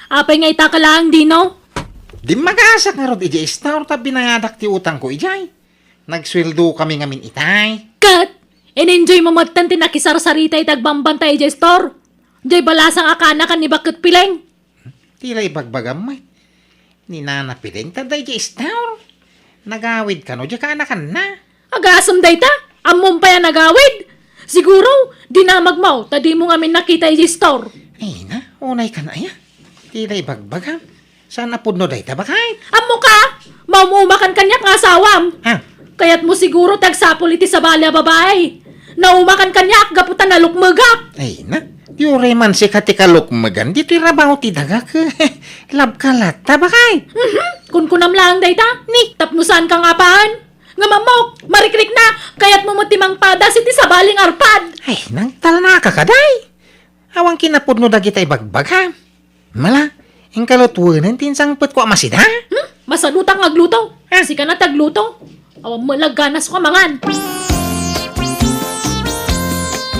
Apay nga ita ka lang, Dino. Di magasak nga rod ijay star ta binayadak ti utang ko ijay. Nagsweldo kami ngamin itay. Kat, in-enjoy mo matan tinakisar-sarita itagbambantay jay store. Jay balasang akana kan ni bakit pileng. Tila ibagbagam may. Ni nana piling taday ijay star. Nagawid ka no, di ka anakan na. Agasam day ta, amon pa yan nagawid. Siguro, di na magmaw, tadi mo ngamin nakita jay store. Ay na, unay ka na ya. Tila ibagbagam. Sana pudno day tabakay. Amo ka, maumumakan kanyak nga asawam. Ha? Kaya't mo siguro tagsapol iti sa bali a babae. Naumakan kanyak, gaputan na lukmagap. Ay na, yure man si katikalok magan. Dito'y rabaw ti dagak. Lab ka lat tabakay. Kunkunam lang day ta, ni, tapnusan ka nga paan. Nga mamok, marikrik na, kaya't mumutimang padas iti sa baling arpad. Ay, nang talna ka kaday. Awang kinapudno dagitay bagbag ha. Mala, ang kalutwanan tinsang put ko amasida. Masalutang agluto. Kasi ka na tagluto. Awang malaganas ko mangan.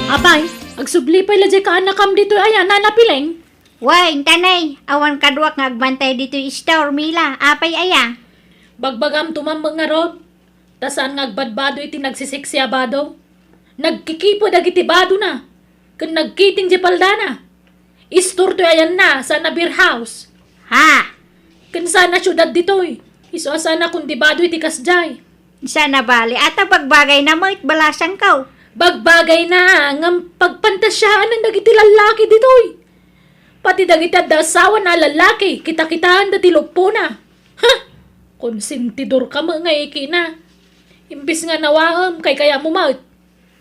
Apay, agsublipay la ka anakam dito ayan, nanapileng. Way, tanay, awan kadwak nga agbantay dito store Mila, apay aya. Bagbagam tumambang nga rod. Tasaan nga agbadbado iti nagsisiksi abado. Nagkikipo dagiti bado na. Kan nagkiting di paldana. Isturto ayan na sa beer house. Ha, Kan sana syudad ditoy. Iso sana kung dibado iti kasjay. sana bali, ata pagbagay na mo balasang kaw. Bagbagay na ngam pagpantasyaan ng dagiti lalaki ditoy. Pati dagiti dasawa na lalaki, kita-kitaan dati lupo na. Ha! Konsentidor ka mga iki na. Imbis nga nawaam, kay kaya mo maut.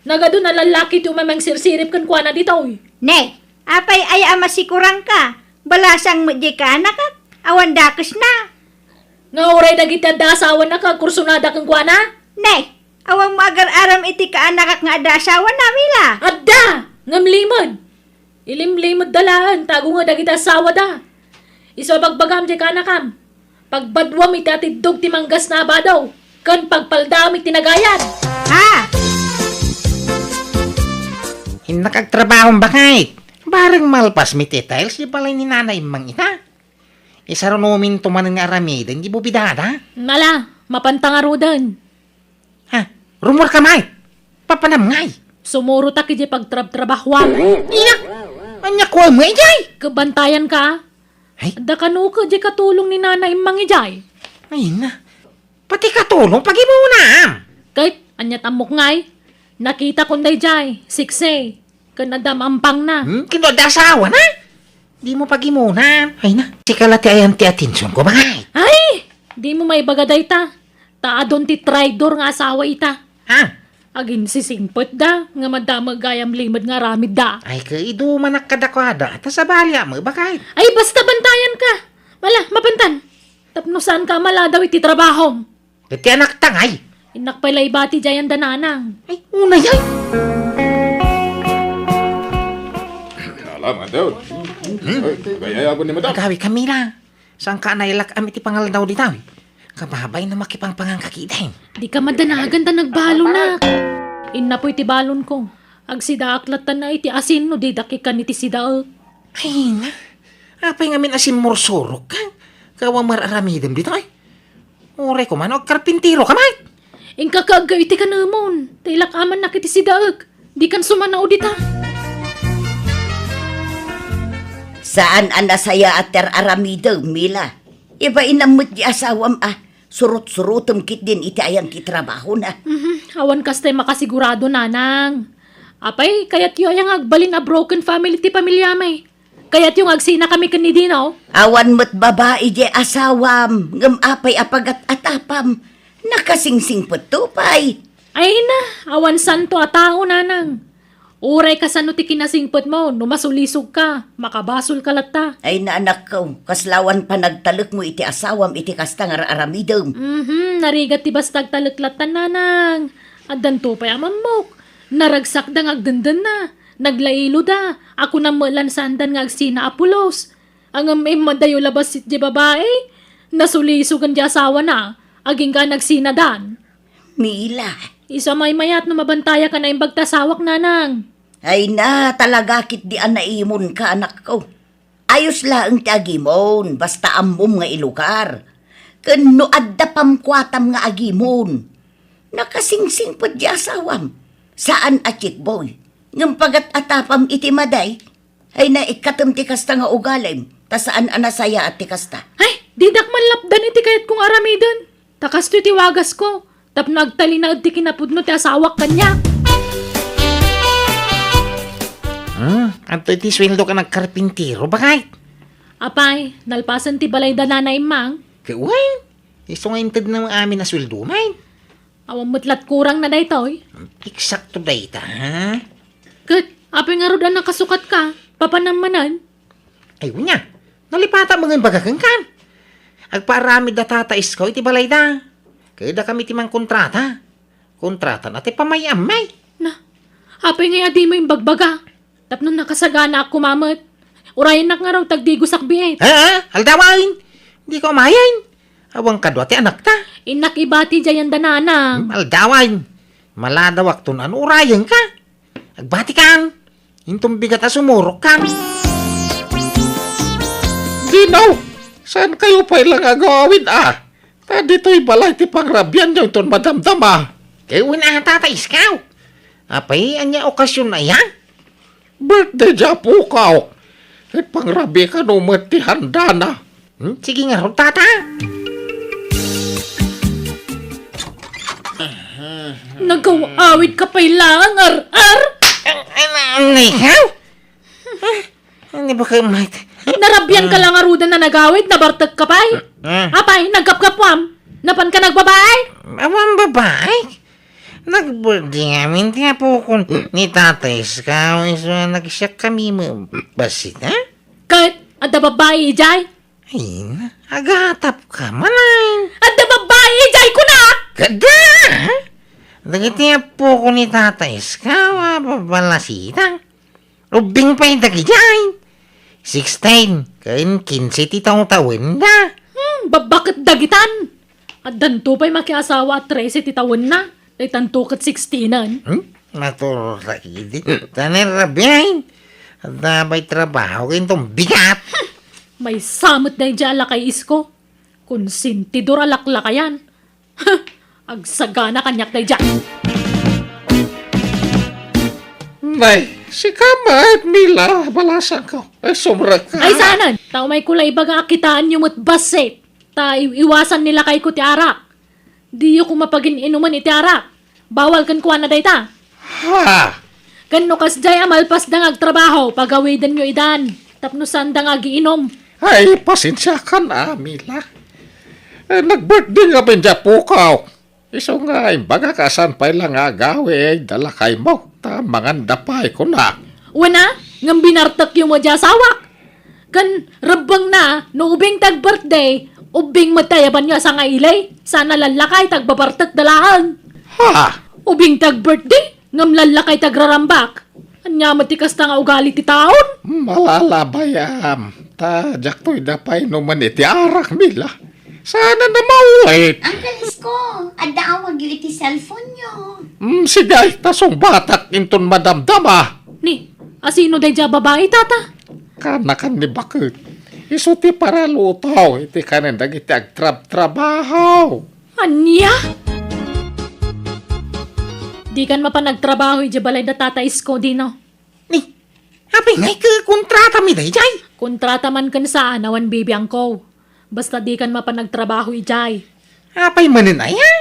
Nagado na lalaki ti umamang sirsirip kan kwa na ditoy. Ne, apay aya masikurang ka. Balasang mo di ka anak at awan dakes na. Nga oray dagiti dasawa na kagkursunada kan kwa na. Ne, awan mo agar-aram iti ka anak at nga adasawa na Mila. Adda! Ngam limod. Ilimlimod dalaan, tago nga dagiti asawa da. Iso bagbagam di ka nakam. Pagbadwam iti atidog ti manggas na abadaw. Kan pagpaldam iti nagayan. Ha, Hinakagtrabahong bakit? Barang malpas mi titels, di balay ni nanay mang ita. Isa ron umin tumanan nga aramidan, di bubidada. Mala, mapantangarudan. Ha? Rumor ka may? Papanam ngay. Sumuro ta kiji pagtrab-trabahwan. Iyak! Anya ko mo ijay! Kebantayan ka. Ay, Da kanu ka di katulong ni nanay mangijay. ay na. Pati katulong pag imunam. Kahit anyat amok ngay. Nakita ko day jay. Sikse. Kanadam ampang na. Kinodasawa na. Di mo pag imunam. Ay na. Sikalati ayan ti atensyon ko bagay. Ay! Di mo may bagaday ta. Taadon ti traidor nga asawa ita. Ha? Agin sisingpot da. Nga madama gayam limad nga ramid da. Ay ka idumanak kadakwada. At sa balya mo bagay. Ay basta bantayan ka. Wala, mapantan. Tapnusan ka mala daw iti trabaho. Iti anak tangay. Inak pala ibati jayan dananang. Ay, una yan. Alamat daw. Gaya ako ni madam. Agawi Kamila. Saan ka nailak iti pangalan daw ditaw? Kababay na makipangpangang kakitahin. Di ka madanagan ta nagbalo na. Inna po iti balon ko. Ag sidaaklatan na iti asin no di dakikan iti sidaak. Ay na. Apay ngamin asin morsorok ka. Kawang mararamidem dito ay. Ure ko man, o karpintiro ka man. Ingka kaagaw iti ka namon. Tailak aman na kiti sidaak. Di kan sumanaw dita. Saan ang nasaya at aramidaw, Mila? Iba inamot di asawam surut-surutum kit din iti ayang kitrabaho na. Awan kastay makasigurado nanang. Apay, kayat yung ayang agbalin a broken family ti pamilya may. Kayat yung agsina kami kanidino. Awan mo't babae di asawam, ngam apay apagat atapam. Nakasingsing patupay. Ay na, awan santo a tao nanang. Uray ka sano ti kinasingpot mo, numasulisog ka, makabasol ka lata. Ay na anak ko, kaslawan pa nagtalok mo iti asawam iti kastang aramidom. Narigat ti bastag taluklatan nanang. Addan to pa'y amamok. Naragsak da ngagdandan na. Naglailo da. Ako na malan sandan nga agsina apulos. Ang may madayo labas di babae. Nasulisugan di asawa na. Aging ka nagsinadan. Mila, Isa may mayat na mabantaya ka na yung bagtasawak nanang. ay na talaga kit di anaimon ka anak ko. Ayos lang ti agimon, basta ammom nga ilugar. Ken no adda pamkwatam nga agimon. Nakasingsing po di asawam. Saan achik boy? Ngam pagat atapam iti maday, ay na ikatam ti kasta nga ugalim, ta saan anasaya at ti kasta. Ay, didak man lapdan iti kayat kong aramidon. Takas to tiwagas ko. Tap nagtali na iti kinapudno ti asawak kanya. Anto iti sweldo ka nagkarpintiro, bakit? Apay, nalpasan ti balay da nanay mang. Kaway, iso nga intad ng amin na sweldo, may. Awang mutlat kurang na daytoy. Eksakto dayta, ha? Kat, apay nga rodan nakasukat ka. Papanamanan. Ay, niya. Nalipata mga bagagang kan. Agparami da tatais ko, iti balay da. Kaya da kami timang kontrata. Kontrata na ti pamayam, may. Na, apay nga adi mo yung bagbaga. Tapno nakasagana ako mamat. Urayan na nga raw tagdigo sakbiet. Ha? Aldawain. Hindi ko mayain. Awang kadwa ti anak ta. Inak ibati dyan danana. Aldawain. Maladawak to na urayan ka. Agbati kan. Intong bigat a sumurok kan. Ginaw, saan kayo pa ilang agawin dito'y balay ti pangrabyan yung ton madamdama. Kaya na tata iskaw. Apay, anya okasyon na yan? Birthday dya po ka. At pangrabi ka numat ti handa na. Sige nga ro, tata. Nagawawid ka pa ilang, ar-ar! Ano ikaw? Hindi ba kayo mait? Narabyan ka lang arudan na nagawid, nabartag ka pa'y. Apay, nagkapkapwam. Napan ka nagbabay? Awang babae? Nag-birthday ngamin, tiya po kung ni tatay iskaw. So, nag-siyak kami mo. Basit, ha? Kahit, adda babae, ijay. Ay, agatap ka manay. Adda babae, ijay ko na! Kada! Dagitiya po ko ni tatay iskaw, babalasita. Ubing pa yung dagijay. 16, kain 15 titong tawin na. Babakit dagitan. Addan to pa'y makiasawa at 13 titawin na. Ay tantukat 16an. Maturo sa idi. Tanir rabiyain. At nabay trabaho kintong bigat. May samot na ijala kay isko. Konsintidor alaklakayan. Agsagana kanyak na ijay. Nay, si Kama at Mila, balasan ko. Ay, sobra ka. Ay sanan, tao may kulay baga akitaan yung basit. Ta iwasan nila kay ko ti arak. Di ko mapagin inuman iti arak. Bawal kan kuha na dayta. Ha? Kano kas jay amalpas da ngagtrabaho, pagawidan nyo idan. Tapno sanda nga giinom. Ay, pasensya ka na, Mila. Nag-birthday nga ba dya po ka. Iso nga, imbaga kasan pa ilang agawin, dala kay mo. Manganda pa ko na. Wana, ngam binartak yung mo sawak. Kan rabang na, no ubing tag-birthday, ubing matayaban niya sa nga ilay. Sana lalakay tagbabartak dalahan. Ha? Ubing tag-birthday, ngam lalakay tagrarambak. Anya matikas na nga ugali ti taon. Malalabayam. Tadyak to'y dapay naman iti arak, Mila. Sana na maulit. Uncle Isko, adawag yung iti cellphone nyo. Sigay, tasong batak inton madamdama. Ni, asino day dya babae tata? Kanakan ni bakit. Iso ti para lutaw, iti kanan dagiti agtrab-trabaho. Anya? Di kan mapanagtrabaho iti balay da tata isko dino. Ni, apay ngay ka kontrata mi dayjay. Kontrata man kan sa anawan bibiyang ko. Basta di kan mapanagtrabaho ijay. Apay manin ay, ha?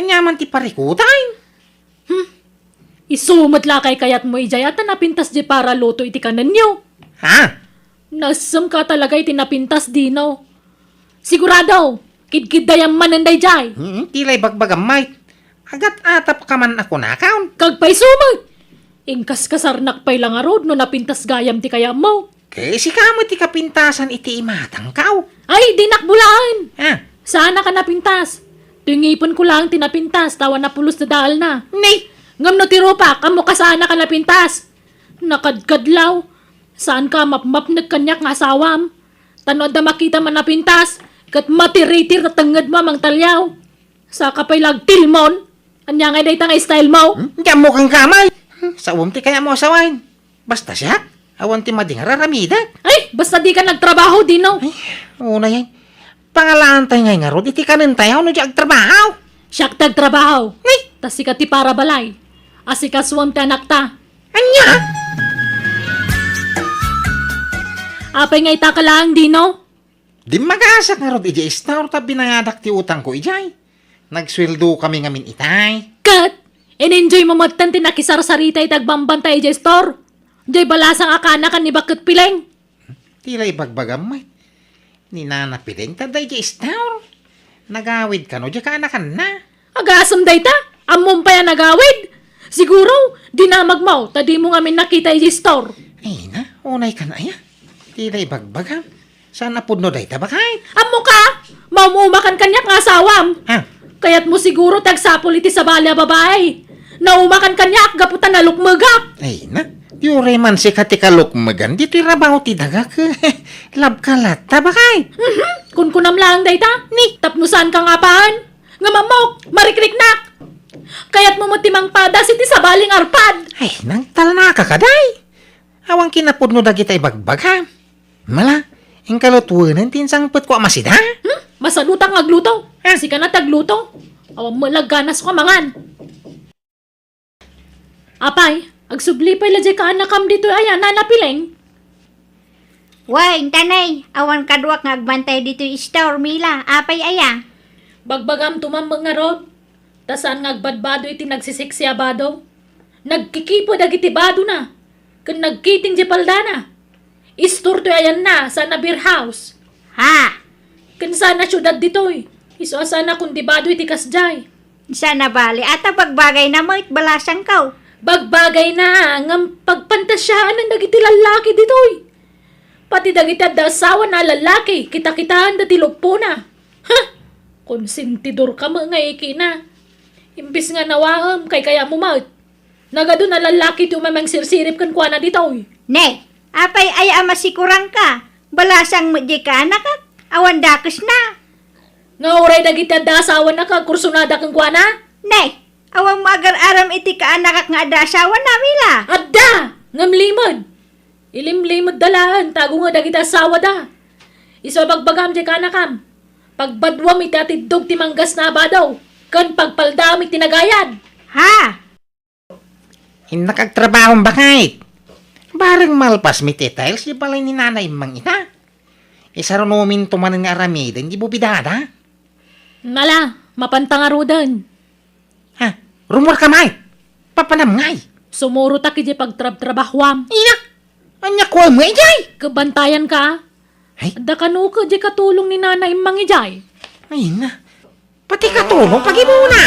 Anyaman ti parikutain. Isumot lakay kayat mo ijay at napintas di para luto iti kanan nyo. Ha? Nasam ka talaga iti napintas dino. Sigurado, kidkid dayang mananday jay. Tilay bagbagamay. Agat atap ka man ako nakaon. Kagpay sumot. Ingkas kasarnak pay lang arod no napintas gayam ti kaya mo. Kaya si kamo ti kapintasan iti imatang kao. Ay, dinakbulaan. Ha? Sana ka napintas. Tingipon ko lang tinapintas, tawa na pulos na dahil na. Ni, Ngam no tiro pa, kamo ka sana ka napintas. Nakadkadlaw. Saan ka mapmap nagkanyak nga asawam? Tanood na makita man napintas. Kat matiritir na tangad mo mang talyaw. Sa kapay lagtilmon. Anya nga day nga style mo. diyan mo kang kamay. Sa umti kaya mo asawain. Basta siya, awan ti mading raramida. Ay, basta di ka nagtrabaho, Dino. Una yan. Pangalaan tayo ngay nga ro, iti ka rin tayo, no di agtrabaho. Siyak tagtrabaho. Tas ka ti para balay. Asikaswam ti anak ta. Anya? Apay nga itakalaan, Dino. Di magasak nga ro, iti store ta binangadak ti utang ko, ijay. Nagsweldo kami ngamin itay. Kat, in-enjoy mo matan ti nakisar-sarita itagbambantay jay store. Jay balasang akana kan ni bakit pileng. Tila ibagbagam mo. Ni Nana Piling, taday di store. Nagawid ka no, di ka anakan na. Agasam day ta, amom pa yan nagawid. Siguro, di na magmaw, tadi mo ngamin nakita jay store. Ay na, unay ka na ya. Tila ibagbagam. Saan napudno day ta bakay? Amo ka, maumumakan kanyak nga asawam. Ha? Kaya't mo siguro tagsapol iti sa balya babae. Naumakan kanyak, gaputan na lukmagak. Ay na, di man si katikalok magan. Dito irabaw ti dagak. Lab ka lata bakay? Kun kunam lang day ta, ni, tapnusan ka nga paan. Nga mamok, marikrik-nak. Kaya't mo matimang padas iti sa baling arpad. Ay, nang talana ka kaday. Awang kinapudno dagita ibagbag ha. Mala, ang kalutuanan tinsang put ko amasida. Masalutang agluto. Kasi ka na tagluto. Awang malaganas ko mangan. Apay, agsubli pa ilajay ka anakam dito ayan, nanapileng. Way, tanay, awan kaduak nga agbantay dito store Mila, apay aya. Bagbagam tumambang nga rod. Tasan nga agbadbado iti nagsisiksi abado. Nagkikipo dagiti bado na. Kun nagkiting di paldana. Isturto ayan na sa beer house. Ha, Kun sana syudad ditoy. Iso sana kung di bado iti kasjay. sana bali, ata pagbagay na mo it balasang kaw. Bagbagay na ng pagpantasyaan ng dagiti lalaki ditoy. Pati dagiti dasawa na lalaki, kita-kitaan dati lupo na. Ha! Konsentidor ka mga iki na. Imbis nga nawaam kay kaya mo maut. Nagado na lalaki ti umamang sirsirip kan kuana ditoy. Ne, apay aya masikurang ka. Balasang mo di ka anak at awan dakes na. Nga oray dagiti dasawa na kagkursunada kan kuana. Ne, awan mo agar-aram iti ka anak at nga adasawa na Mila. Adda! Ngamlimod! Ilimlimod dalaan, tago nga dagiti asawa da. Iso bagbagam di kanakam. Pagbadwam iti atidog ti manggas na abadaw. Kan pagpaldam iti nagayan. Ha, Nakagtrabaho bakay. Barang malpas mi details, di balay ni nanay mang ita. Isa ron umin tumanan nga aramidan, di bubidada. Mala, mapantangarudan. Ha? Rumor ka may. Papanam ngay. Sumuro ta kiti pagtrab-trabahwam. Iya. Anya ko mo ijay. Kabantayan ka. Ay. Adda kanu ka di katulong ni nanay mangijay. Ay na. Pati katulong pag-ibuna.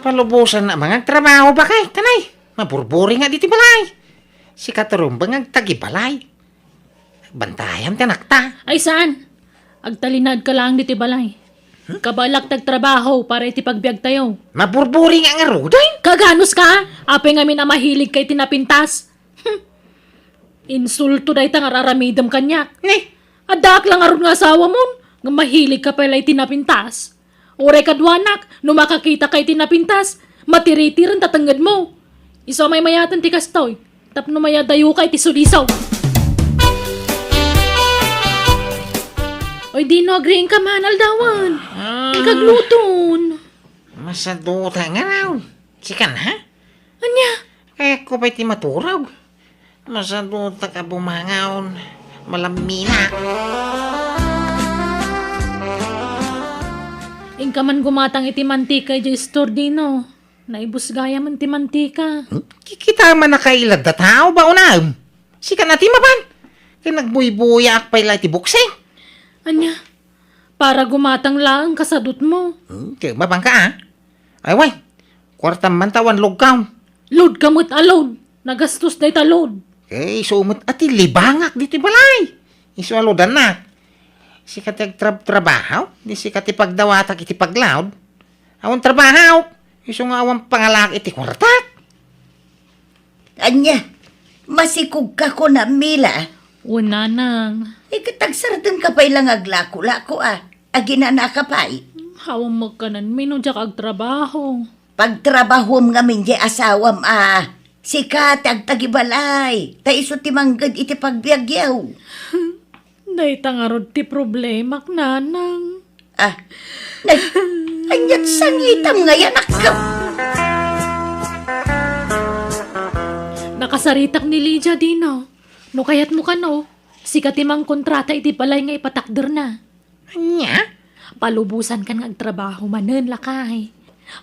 Palubusan na mga trabaho ba kay? Tanay, maburburi nga diti balay. Si katurumbang ang tagibalay. Bantayan tanakta. Ay saan? Agtalinad ka lang diti balay. Kabalak tagtrabaho para iti pagbiag tayo. Maburburi nga nga ruday. Kaganos ka? Apay nga na mahilig kay tinapintas. Insulto day tang araramidam kanyak. Ne, Adak lang aron nga asawa mo. Nga mahilig ka pala tinapintas. Oray kadwanak, no makakita kay tinapintas, matiritiran tatangad mo. Iso may mayatan ti kastoy, tapno mayadayo kay ti sulisaw. Oy, di no agreeing ka manal dawan. Ikagluton. masaduta nga raw. Sikan ha? Anya? Kaya ko pa'y ti maturaw. Masaduta ka bumangaon. Malamina. Ingka man gumatang iti mantika di store dino. Naibusgaya man ti mantika. Kikita man na kailad da tao ba unam? Sikan na ti mapan. Kaya nagbuy-buya ak pa'y ti bukseng. Anya? Para gumatang lang kasadot mo. Kaya mabang ka ha? Ay way, kwartam man tawan lugkaw. Load kamot alone. Nagastos na italod. Kaya sumot at libangak dito balay. Isualodan na. Si katag trabaho, di si kati pagdawatak iti paglaod. Awan trabaho, iso nga awan pangalak iti kwartak. Anya, masikog ka ko na Mila. Una nang. Ikatagsardan ka pa ilang aglako-lako Agina ka pa'y. Hawang magkanan minudyak ag trabaho. Pagtrabahom nga min di asawam Sikat ag tagibalay. Ta iso ti manggad iti pagbiagyaw. Naitangarod ti problema, nanang. Ah, anyat sangitam nga yan akam. Nakasaritak ni Lydia dino. No kayat mo ka no, sikat imang kontrata iti balay nga ipatakder na. Anya? Palubusan ka nga agtrabaho manen lakay.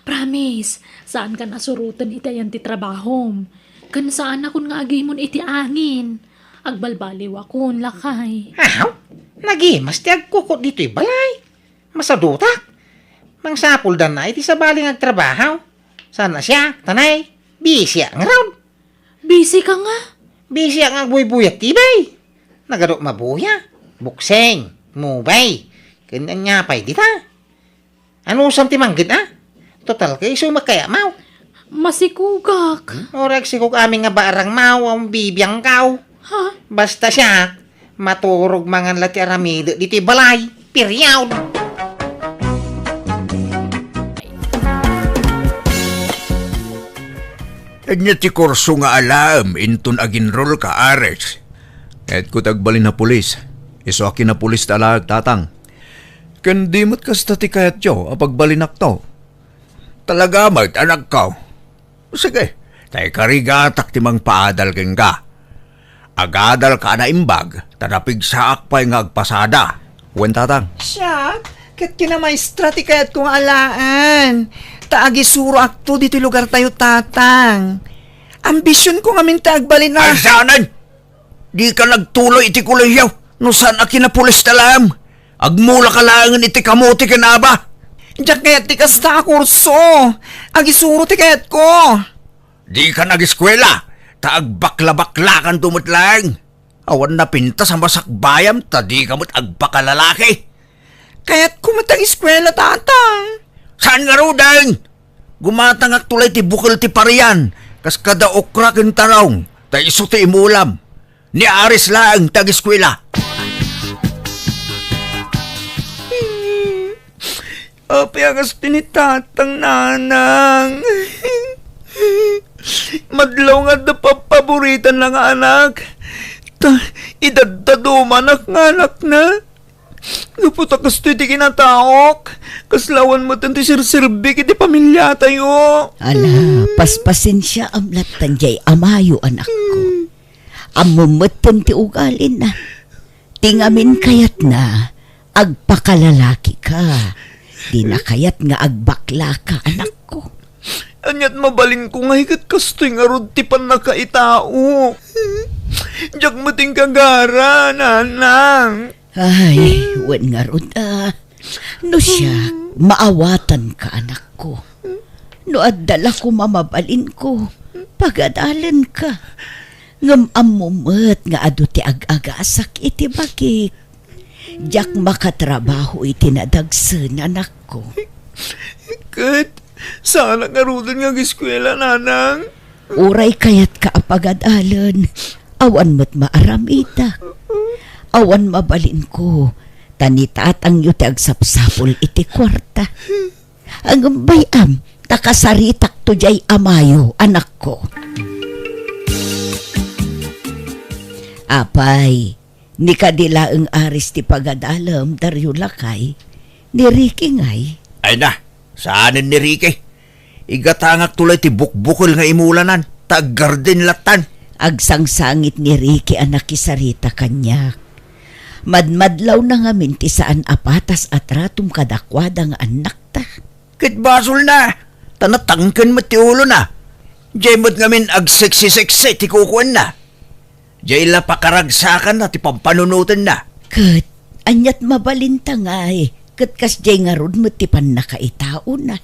Promise, saan ka nasurutan itayan ti trabahom. Kan saan akon nga agimon iti angin. Agbalbaliw akon lakay. Aw, nagimas ti agkukot dito'y balay. Masadutak. Mangsapul dan na iti sa baling agtrabaho. Sana siya, tanay, bisya nga raw. Busy ka nga. Bisya nga agbuy-buyat tibay. Nagadok mabuya. Bukseng, mubay. Ganyan nga pa'y dita. Ano usam ti manggid Total kay sumakaya mau. Masikugak. Orag si kuk aming nga barang mau ang bibiyang kaw. Ha? Basta siya, maturog mangan lati aramido diti balay. Period. Anya ti kurso nga alam, inton aginrol ka ares. Kahit ko tagbalin na pulis, iso akin na pulis talag tatang. Kandimot kasta ti kayat yo, apagbalinak to. Talaga mat anak ka. Sige, tay karigatak ti mang paadal king ka. Agadal ka na imbag, tanapig saak pa'y ngagpasada. Wen tatang. Siya, kat kinamaestra ti kayat kong alaan. Taagi suro akto dito lugar tayo tatang. Ambisyon ko nga mintagbalin na. Alsanan! Di ka nagtuloy iti kuliyaw, no saan akin na pulis talam. Agmula ka langan iti kamuti ka na ba? Diyak kayat ti kasta kurso. Agisuro ti kayat ko. Di ka nag-eskwela, taagbakla-bakla kan tumutlang. Awan na pinta sa masakbayam, ta di ka mo't agbakalalaki. Kayat kumatang eskwela tatang. Saan nga rodang? Gumatangak tulay ti bukal ti pariyan, kas kada okra ken tanong, ta iso ti imulam. Ni Aris lang tag-eskwela. Apiagas tinitatang nanang. Madlaw nga da papaboritan lang nga anak. Idadtadumanak nga anak na. Gaputa kas ti kinataok. Kaslawan mo tanti sirsirbik iti pamilya tayo. Ala, paspasin siya amlat tanjay amayo anak ko. Amumatan ti ugalin na. Tingamin kayat na, agpakalalaki ka. Di na kayat nga agbakla ka anak ko. Anyat mabalin ko nga hikat kastoy nga rod ti pan nakaitao. Diyak mating kagara, nanang. Ay, wan nga rod No siya, maawatan ka anak ko. No addala ko mamabalin ko, pagadalan ka. Ngam amumet nga adu ti ag-agasak iti bagik. Diyak makatrabaho iti nadagsan anak ko. Kat, sana nga rodon nga giskwela, nanang. Uray kayat ka apagadalan, awan mo't maaramita. Awan mabalin ko, tanitatang yu ti agsapsapol iti kwarta. Ang bayam, takasaritak to jay amayo, anak ko. Apay, ni kadila ang aris ti pagadalam, daryo lakay, ni Ricky ngay. Ay na, saanin ni Ricky? Igatangak tulay ti bukbukol nga imulanan, tag-garden latan. Agsangsangit ni Ricky anak kisarita kanyak. Madmadlaw na nga minti saan apatas at ratum kadakwada nga anak ta. Kitbasol na, tanatangkan mo ti ulo na. Diyay mo't ngamin agseksi-seksi ti kukuan na. Diyay la pakaragsakan na ti pampanunutan na. Kat, anyat mabalinta nga kat kas jay nga rod mo ti pan nakaitao na.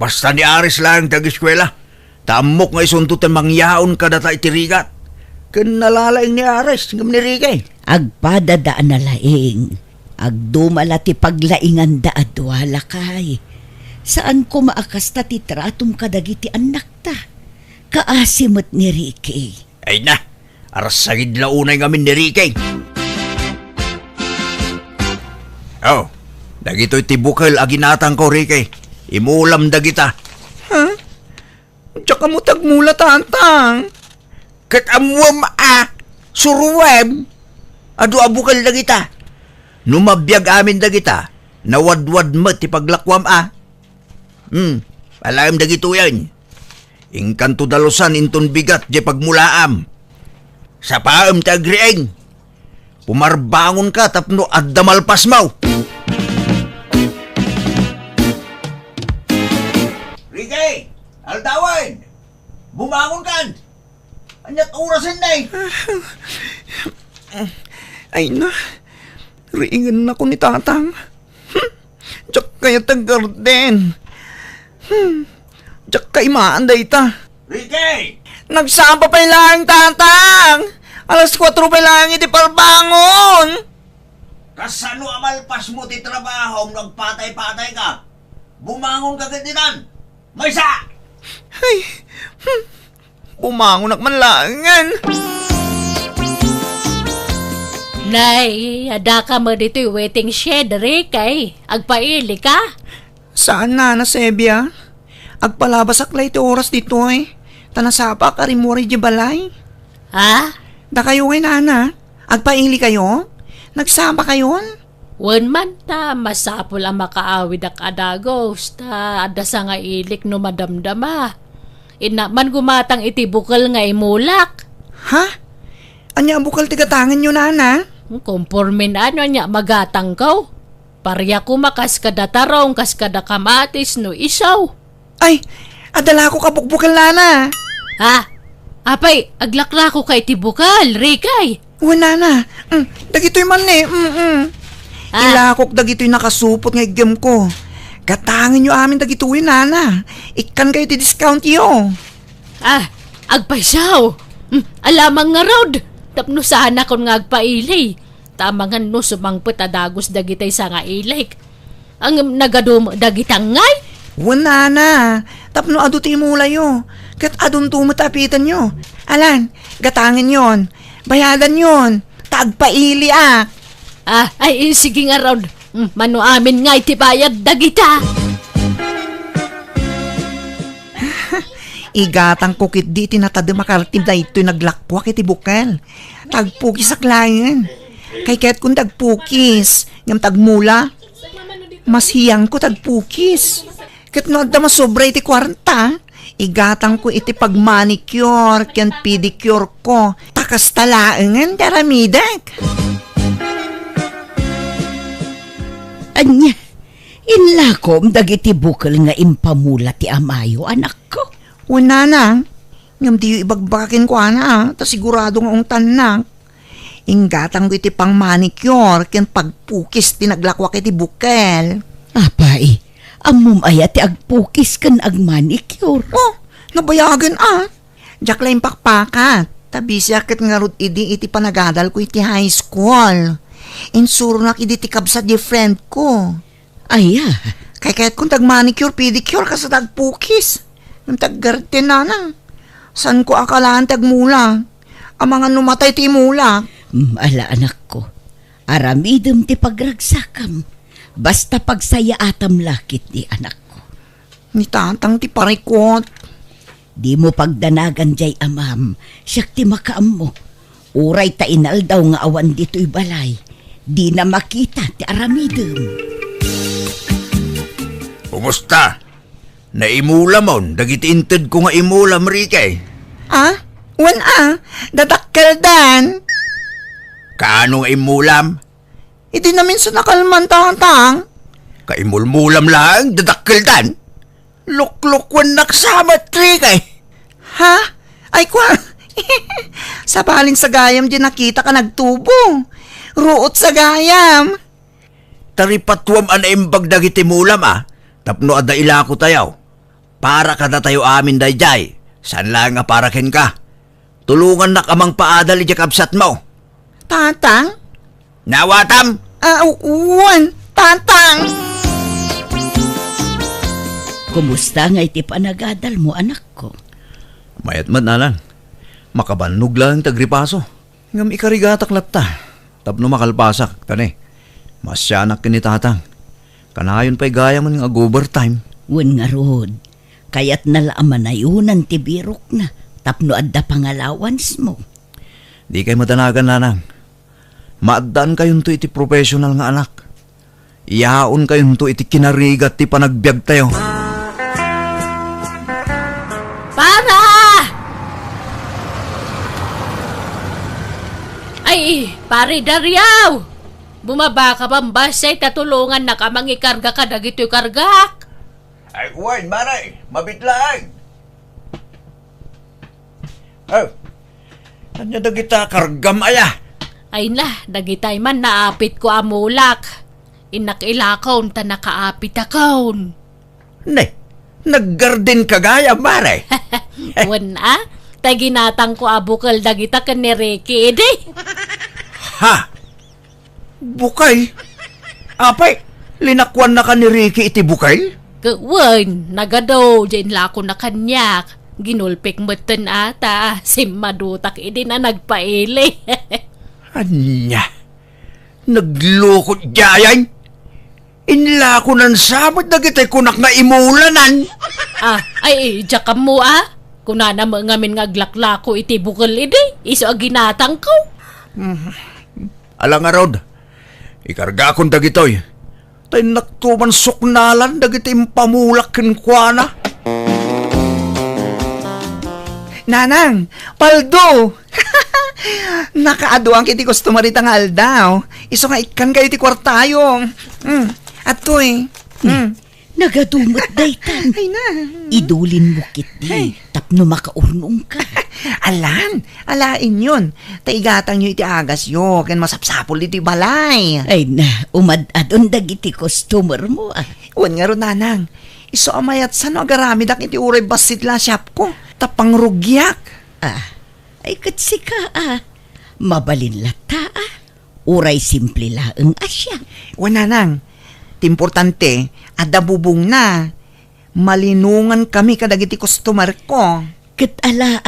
Basta ni Aris lang tag-eskwela. Tamok nga isuntutan mangyaon ka data itirigat. Kanalalaing ni Aris ngam ni Ricky. Agpadadaan na laing. Agdumala ti paglaingan da adwala kay. Saan ko maakasta ti tratum kadagiti anak ta? Kaasimot ni Ricky. Ay na, arasagid launay ngamin ni Ricky. Oh, dagito'y tibukal aginatang ko, Ricky. Imulam dagita. Ha? Tsaka mo tagmula, tatang. Katamwam suruwem. Adu abukal na kita. Numabiyag amin na kita. Nawadwad mo ti paglakwam alam na gito yan. Ingkanto dalusan inton bigat di pagmulaam. Sa paam tagrieng. Pumarbangon ka tapno addamalpas mo. Rigay! Aldawan! Bumangon kan! Anyat orasan na Ay na, riingan na ko ni tatang. Tsak kaya tag-garden. Tsak kay maanday ta. Rigay! Nagsamba pa lang, tatang. Alas 4 pa lang, hindi parbangon. Kasano amalpas mo ti trabaho nagpatay-patay ka? Bumangon ka gandinan! Maysa! Ay, bumangon manlangan. Nay, ada ka mo dito yung waiting shed, Rikay. Agpaili ka? Saan na, Sebia? Agpalabasak lay ti oras dito Tanasapa ka rin mo rin di balay. Ha? Da kayo nana? Agpaili kayo? Nagsama kayon? Wan man ta, masapol ang makaawid ak adagos, ta adasa nga ilik no madamdama. Inaman gumatang iti bukal nga imulak. Ha? Anya ang bukal tigatangan nyo, nana? Kompormin ano niya magatang kaw. Parya ko makas kada tarong, kas kada kamatis no isaw. Ay, adala ko kabukbukal, nana. Ha? Apay, aglakla ko kay tibukal, Rikay. Wala na. Dagito'y man Ah. Ilakok dagito'y nakasupot nga igam ko. Katangin nyo amin dagito'y, nana. Ikan kayo ti discount yo. Agpaysaw. Alamang nga road. Tapno sana kon nga agpailay. Tamangan no sumangpet adagos dagitay sa nga ilik. Ang nagadum dagitang ngay. Wala na. Tapno ado ti mula yo. Kat adun tumatapitan nyo. Alan, gatangin yon. Bayadan yon. Tagpaili Ay, sige nga road. Mano amin nga iti bayad dagita. Igatang kukit di tinatado makartim na ito'y naglakwa kiti bukal. Tagpukis sa klayan. Kay kaya't kung tagpukis, ngam tagmula, mas hiyang ko tagpukis. Kat no adda masobra iti kwarta, igatang ko iti pagmanicure, ken pedicure ko, takas talaangan daramidak. Anya, inlakom dagiti bukal nga impamula ti amayo, anak ko. Wala na, ngam di yung ibagbakin ko ta sigurado nga ungtan na. Ingatang ko iti pang manicure, ken pagpukis tinaglakwa iti bukal. Apay, amum aya ti agpukis kan agmanicure. Oh, nabayagan Diyak lang pakpakat. Tabi siya kat nga rut idi iti panagadal ko iti high school. Insuro nak idi ti kabsat di friend ko. Aya, Kay kahit kung tag-manicure, pedicure ka sa tag-pukis. Yung tag-garten na nang. San ko akalaan tag-mula? Ang mga numatay ti mula. ala anak ko. Aramidem ti pagragsakam. Basta pagsaya atam lakit ni anak ko. Ni tatang ti parikot. Di mo pagdanagan jay amam. Siyak ti makaam mo. Uray ta inal daw nga awan dito'y balay. Di na makita ti aramidem. Kumusta? Naimula mo, dagiti-inted ko nga imula, Marikay. Wan dadakkel dan. Kaano nga imulam? Iti namin sa nakalman tang. Kaimulmulam lang, dadakkel dan. Luklukwan naksama, Trikay. Ha? Ay kwa. Sa balin sa gayam di nakita ka nagtubo. Ruot sa gayam. Taripatwam anaimbag dagiti mulam Tapno adda ila ko tayaw. Para kada tayo amin dayjay. San lang nga para ken ka. Tulungan na kamang paadal iti kabsat mo. Tatang? Nawatam! Uwan. Tatang. Kumusta nga iti panagadal mo anak ko? Mayat man nalang. Makabannog lang tagripaso. Ngam ikarigatak lapta. Tapno makalpasak, tani. Masyanak kini tatang. Kanayon pa'y gaya man nga overtime. Wen nga rod. Kaya't nalaaman na yun ang tibirok na. Tapno adda pangallowance mo. Di kay madanagan, nanang. Maaddan kayong to iti professional nga anak. Iyaon kayong to iti kinarigat ti panagbiag tayo. Para! Ay, pare Daryaw! Bumaba ka bang basay tatulungan na ka mangikarga ka dagito'y kargak? Ay, kuwain, maray. Mabitlaang. Oh, ano na kita kargam aya? Ay na, dagitay man naapit ko amulak. Inakilakaon ta nakaapit akaon. Ne, naggarden kagaya, maray. Wana, tay ginatang ko abukal dagita ka ni Ricky, edi. Ha? Bukay? Apay, linakwan na ka ni Ricky iti bukay? Kawan, nagadaw, dyan lako na kanyak. Ginulpik mo tan ata, simadutak edi na nagpaili. Anya? Naglukot jayan? Inla ko ng sabot na kita'y kunak na imulanan. Ay, dyan mo Kung na ngamin ngaglaklako iti bukal edi, iso ginatang ko. Alang nga Rod, ikarga akong dagitoy. Tay naktuman suknalan dagiti impamulak kinkwana. Nanang, paldo! Nakaaduang kiti customary tangal daw. Iso nga ikan kayo ti kwartayo. At to eh. Nagadumot daytan. Ay na. Idulin mo kiti. Tapno makaurnong ka. Alain yun. Taigatang nyo iti agas yo. Ken masapsapol iti balay. Ay na, umad-adon dagiti customer mo Uwan nga ron, nanang. Iso amayat sa no agaramidak iti uray basit la shop ko. Tapang rugyak. Ay katsi ka Mabalin lata Uray simple laeng asya. Uwan, nanang. Timportante, adda bubong na. Malinungan kami kadagiti customer ko. Ket ala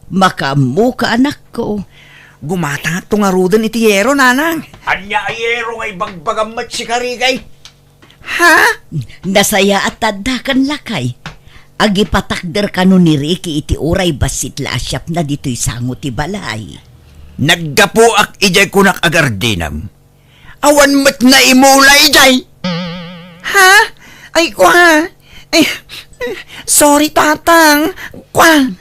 makamu ka anak ko. Gumatang at tungarudan iti yero, nanang. Anya ayero ngay bagbagamat si Karigay. Ha? Nasaya at tadakan lakay. Agipatakder kanu ni Ricky iti uray basit la asyap na dito'y sango ti balay. Naggapuak ijay kunak agardinam. Awan mat na imulay ijay. Ha? Ay, kwa. Ay, sorry, tatang. Kwa.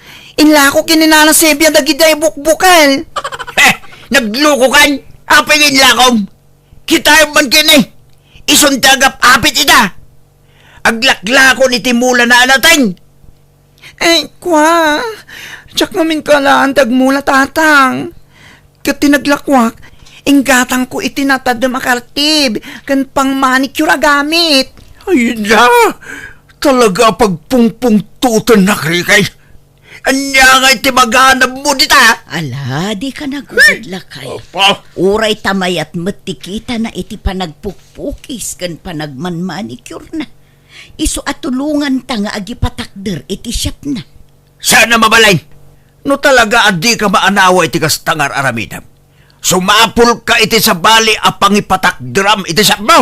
Inla ko kininala sebya dagiday bukbukal. Nagluko kan. Apay lakom. Kita man kinay. Isuntagap apit ita. Aglaklako ni Timula na anateng. Ay, kwa. Tsak namin kalaan tagmula, tatang. Katinaglakwak, inggatang ko itinatad na makartib, kan pang manicure gamit. Ay na. Talaga pagpungpung tuton na Krikay. Anya nga itimaganap mo dita. Ala, di ka nagugod lakay. Uray tamayat matikita na iti panagpukpukis kan panagmanmanicure na. Iso at tulungan ta nga agipatakder iti shop na. Sana mabalay. No talaga adi ka maanawa iti kastangar aramidam. Sumapul ka iti sa bali apang ipatakdram iti shop mo.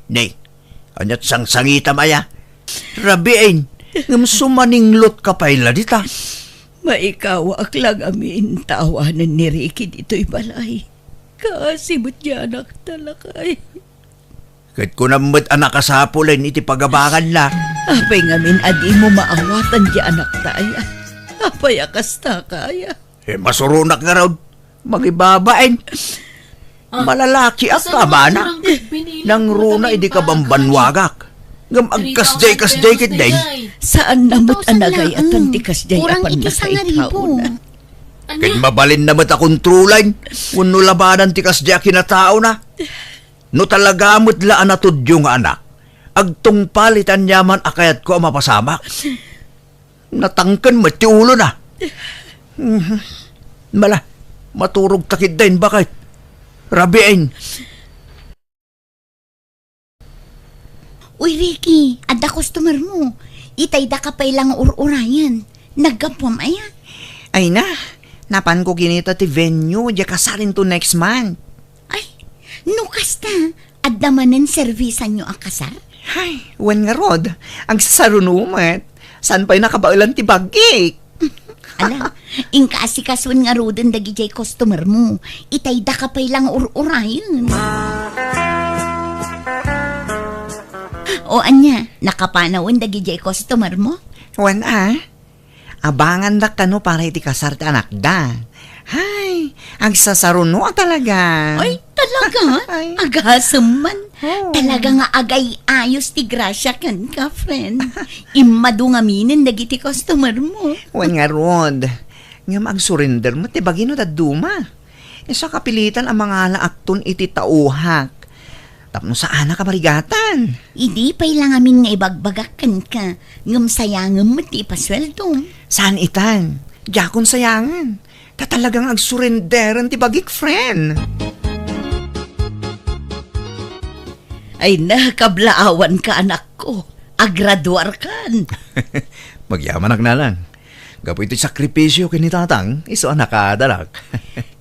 Nay, anyat sang sangita maya. Rabiin, ngam sumaninglot ka payla dita. Maikawak lang amin tawanan ni Ricky dito'y balay. Kaasibot niya anak talakay. Kahit ko namit anak kasapulin iti pagabangan la. Apay ngamin adi mo maawatan di anak taya. Apay akas ta kaya. Masurunak nga raw. Magibabain. Malalaki at kamana. Nang runa idi ka bambanwagak. Ngam agkasjay kit din. Saan namot anagay at antikas jay apan na sa itaon na. Kahit mabalin namat akong trulan. Kuno labanan ti kasjay kinatao na. No talaga mutlaan na tudyo nga anak. Agtong palitan yaman akayat ko ang mapasamak. Natangkan mati ulo na. Mala, maturog takid din bakit? Rabiin. Uy, Ricky, ada customer mo. Itay da ka pa ilang ur-urayan. Naggampam aya. Ay na, napan ko kinita ti venue, di kasalin to next month. Ay, nukas ta. At damanin servisan nyo ang kasar? Ay, wan nga rod, ang sarunumat. San pa'y nakabailan ti bagik? Ala, ingkasikaswan nga rodan dagi jay customer mo. Itay da ka pa'y lang ur-urayan. O anya, nakapanawan dagi jay customer mo? Wan abangan da ka no para iti kasar ti anak da. Ay, ang sasaruno talaga. Ay, talaga? Ay. Agasam man. Talaga nga agay ayos ti grasya kan ka, friend. Imado nga minin dagiti customer mo. Wan nga rod, nga mag-surrender mo ti bagino da duma. Isa kapilitan ang mga laakton iti tauhak. Tapno saan na kamarigatan? Idi pa'y lang amin nga ibagbagakan ka. Ngam sayangam mo ti pasweldo. Saan itan? Jakon sayangan. Talagang ag-surrenderan ti bagik, friend. Ay nakablaawan ka anak ko. Agraduar kan. Magyaman ak na lang. Gapo ito'y sakripisyo kini tatang, iso anak kadalag.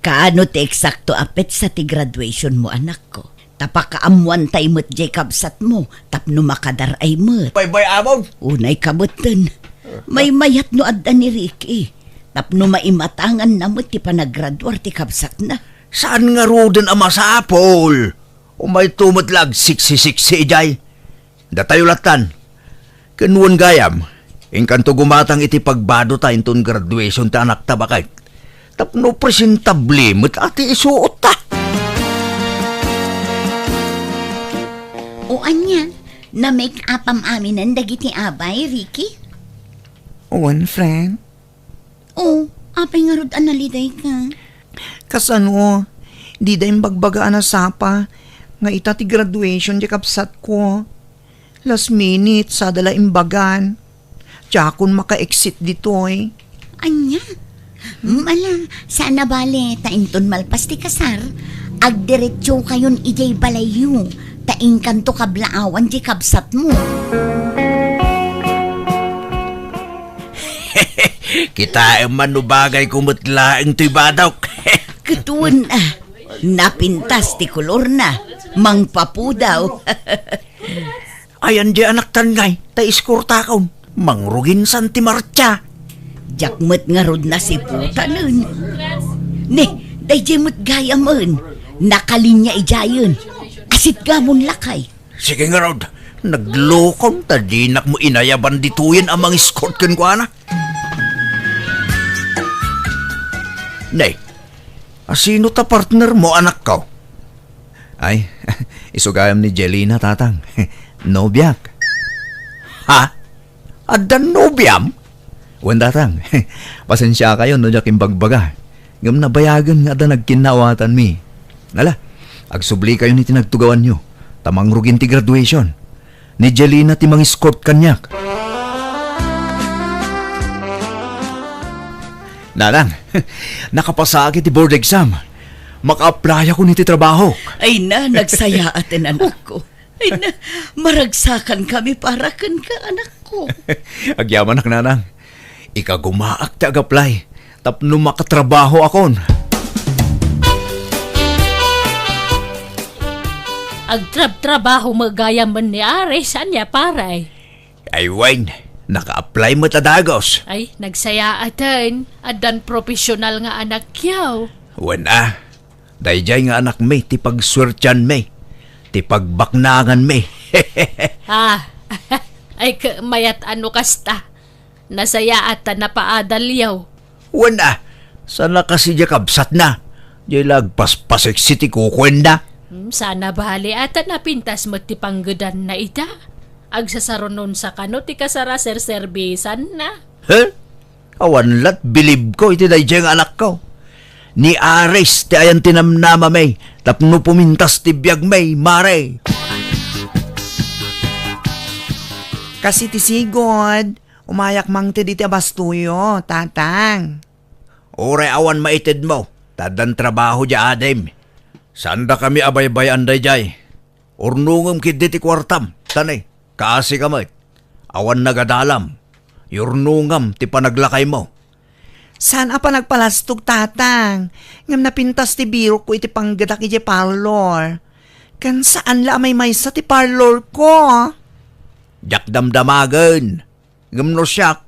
Kaano ti eksakto apet sa ti graduation mo anak ko? Tapakaamuan tay mo't Jacob sat mo, tapno makadaray mo't. Bay among! Unay kabutan. May mayat no adda ni Ricky. Tapno maimatangan na mo't ti panagraduar ti kabsat na. Saan nga rodan ang masapol? Umay tumutlag 66 ijay. Datayo latan. Kanuan gayam. Ingkanto gumatang iti pagbado ta inton graduation ta anak tabakay. Tapno presentable mo't ati isuot ta. O anya, na make upam aminan dagiti abay, Ricky? Wan, friend. O, apay nga rod analiday ka. Kasano, di da yung bagbagaan na sapa, nga ita ti graduation di kapsat ko. Last minute, sa dala imbagan. Tiyakon maka-exit ditoy. Anya? Ala, sana bale, tainton malpas ti kasar. Agdiretso kayon ijay balayo. Taing kanto kablaawan di kabsat mo. Kita manubagay kumutlaing to'y badok. Katuan napintas ti kolor na. Mangpapudaw. Ayan di anak tangay, ta iskurta kaon. Mangrugin san ti marcha. Jakmet nga rod na si puta nun. Ne, dayjemot gaya man. Nakalinya ijayon. Asit gamon lakay. Sige nga rod, naglokon ta dinak mo inayaban dituyin ang mga escort ken ko ana. Nay, asino ta partner mo anak ko? Ay, isugayam ni Jelina tatang. Nobyak. Ha? Adan nobyam? Wan tatang, pasensya kayo no jakim bagbaga. Ngam nabayagan nga da nagkinawatan mi. Nala, agsubli kayo ni tinagtugawan nyo. Tamang rugin ti graduation. Ni Jelina ti mang escort kanyak. Nanang, nakapasakit ti board exam. Maka-apply ako ni ti trabaho. Ay na, nagsaya atin anak ko. Ay na, maragsakan kami para kan ka anak ko. Agyaman ak nanang. Ika gumaak ti ag-apply. Tapno makatrabaho akon. Agtrab-trabaho magaya man ni Are, saan niya paray? Ay Wayne, naka-apply mo tadagos. Ay, nagsaya atin. Adan profesional nga anak yaw. Wana, dayjay nga anak may ti pagswertyan may. Ti pagbaknangan may. Ay mayat ano kasta. Nasaya ata na paadal yaw. Wana, sana kasi di kabsat na. Di lagpaspasik si ti kukwenda. Sana bahali ata napintas mo ti panggudan na ita. Agsasaronon sa kano ti kasara serserbisan na. Huh? Awan lat, bilib ko iti dayjay nga anak ko. Ni Ares ti ayan tinamnama may. Tapno pumintas ti biyag may, mare. Kasi ti sigod, umayak mang ti diti abastuyo, tatang. Ore awan maited mo. Tadan trabaho di adem. Sanda kami abay-bayan dayjay. Urnungom kidi ti kwartam. Tanay, kaasi kamay. Awan nagadalam. Yurnungam ti panaglakay mo. Saan pa nagpalastog, tatang? Ngam napintas ti biro ko iti panggadak iti parlor. Kan saan la may maysa ti parlor ko? Jak damdamagan. Ngamno siyak.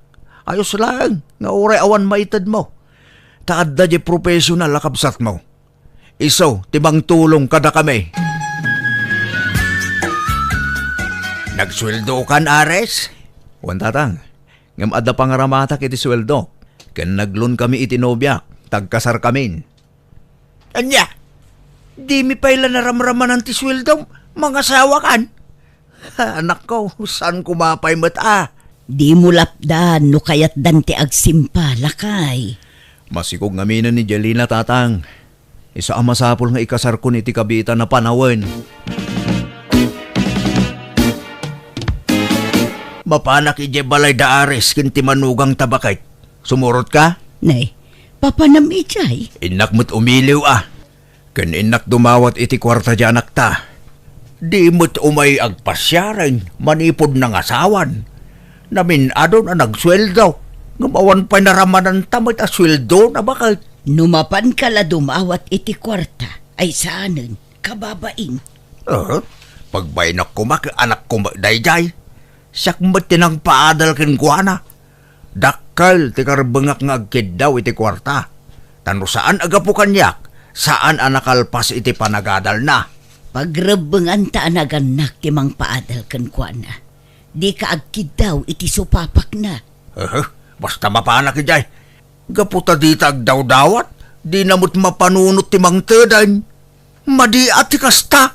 Ayos lang. Nga oray awan maitad mo. Taad da di professional lakabsat mo. Iso, tibang tulong kada kami. Nagsweldo kan, Ares? Wan tatang. Ngam ada pangaramatak iti sweldo. Kan naglun kami iti nobyak. Tagkasar kami. Anya? Di mi pala naramraman ng ti sweldo. Mga sawa kan? Anak ko, saan kumapay mata? Di mo lapdan no kayat dante agsimpa, lakay. Masikog ngaminan ni Jelina tatang. Isa ang masapol nga ikasar ko ni ti kabita na panawan. Mapanak ije balay da Ares kinti manugang tabakay. Sumurot ka? Nay, papanam ijay. Inak mo't umiliw ah. Kan inak dumawat iti kwarta dyan anak ta. Di mo't umay agpasyaran, manipod ng asawan. Namin adon na nagsweldo. Ngumawan pa naramanan tamit a sweldo na bakit? Numapan ka la dumawat iti kwarta, ay saanen, kababain. Pagbainak ko anak ko dayjay. Siyak mo't tinang paadal kin guana. Dakal ti karbengak nga agkid daw iti kwarta. Tano saan agapu kanyak, saan anakalpas iti panagadal na. Pagrebengan ta anaganak ti mang paadal ken kuana. Di ka agkid daw iti supapak na. Basta mapanak ijay. Gaputa di tagdaw-dawat, di namut mapanunot ti mang tedan. Madi ati kasta.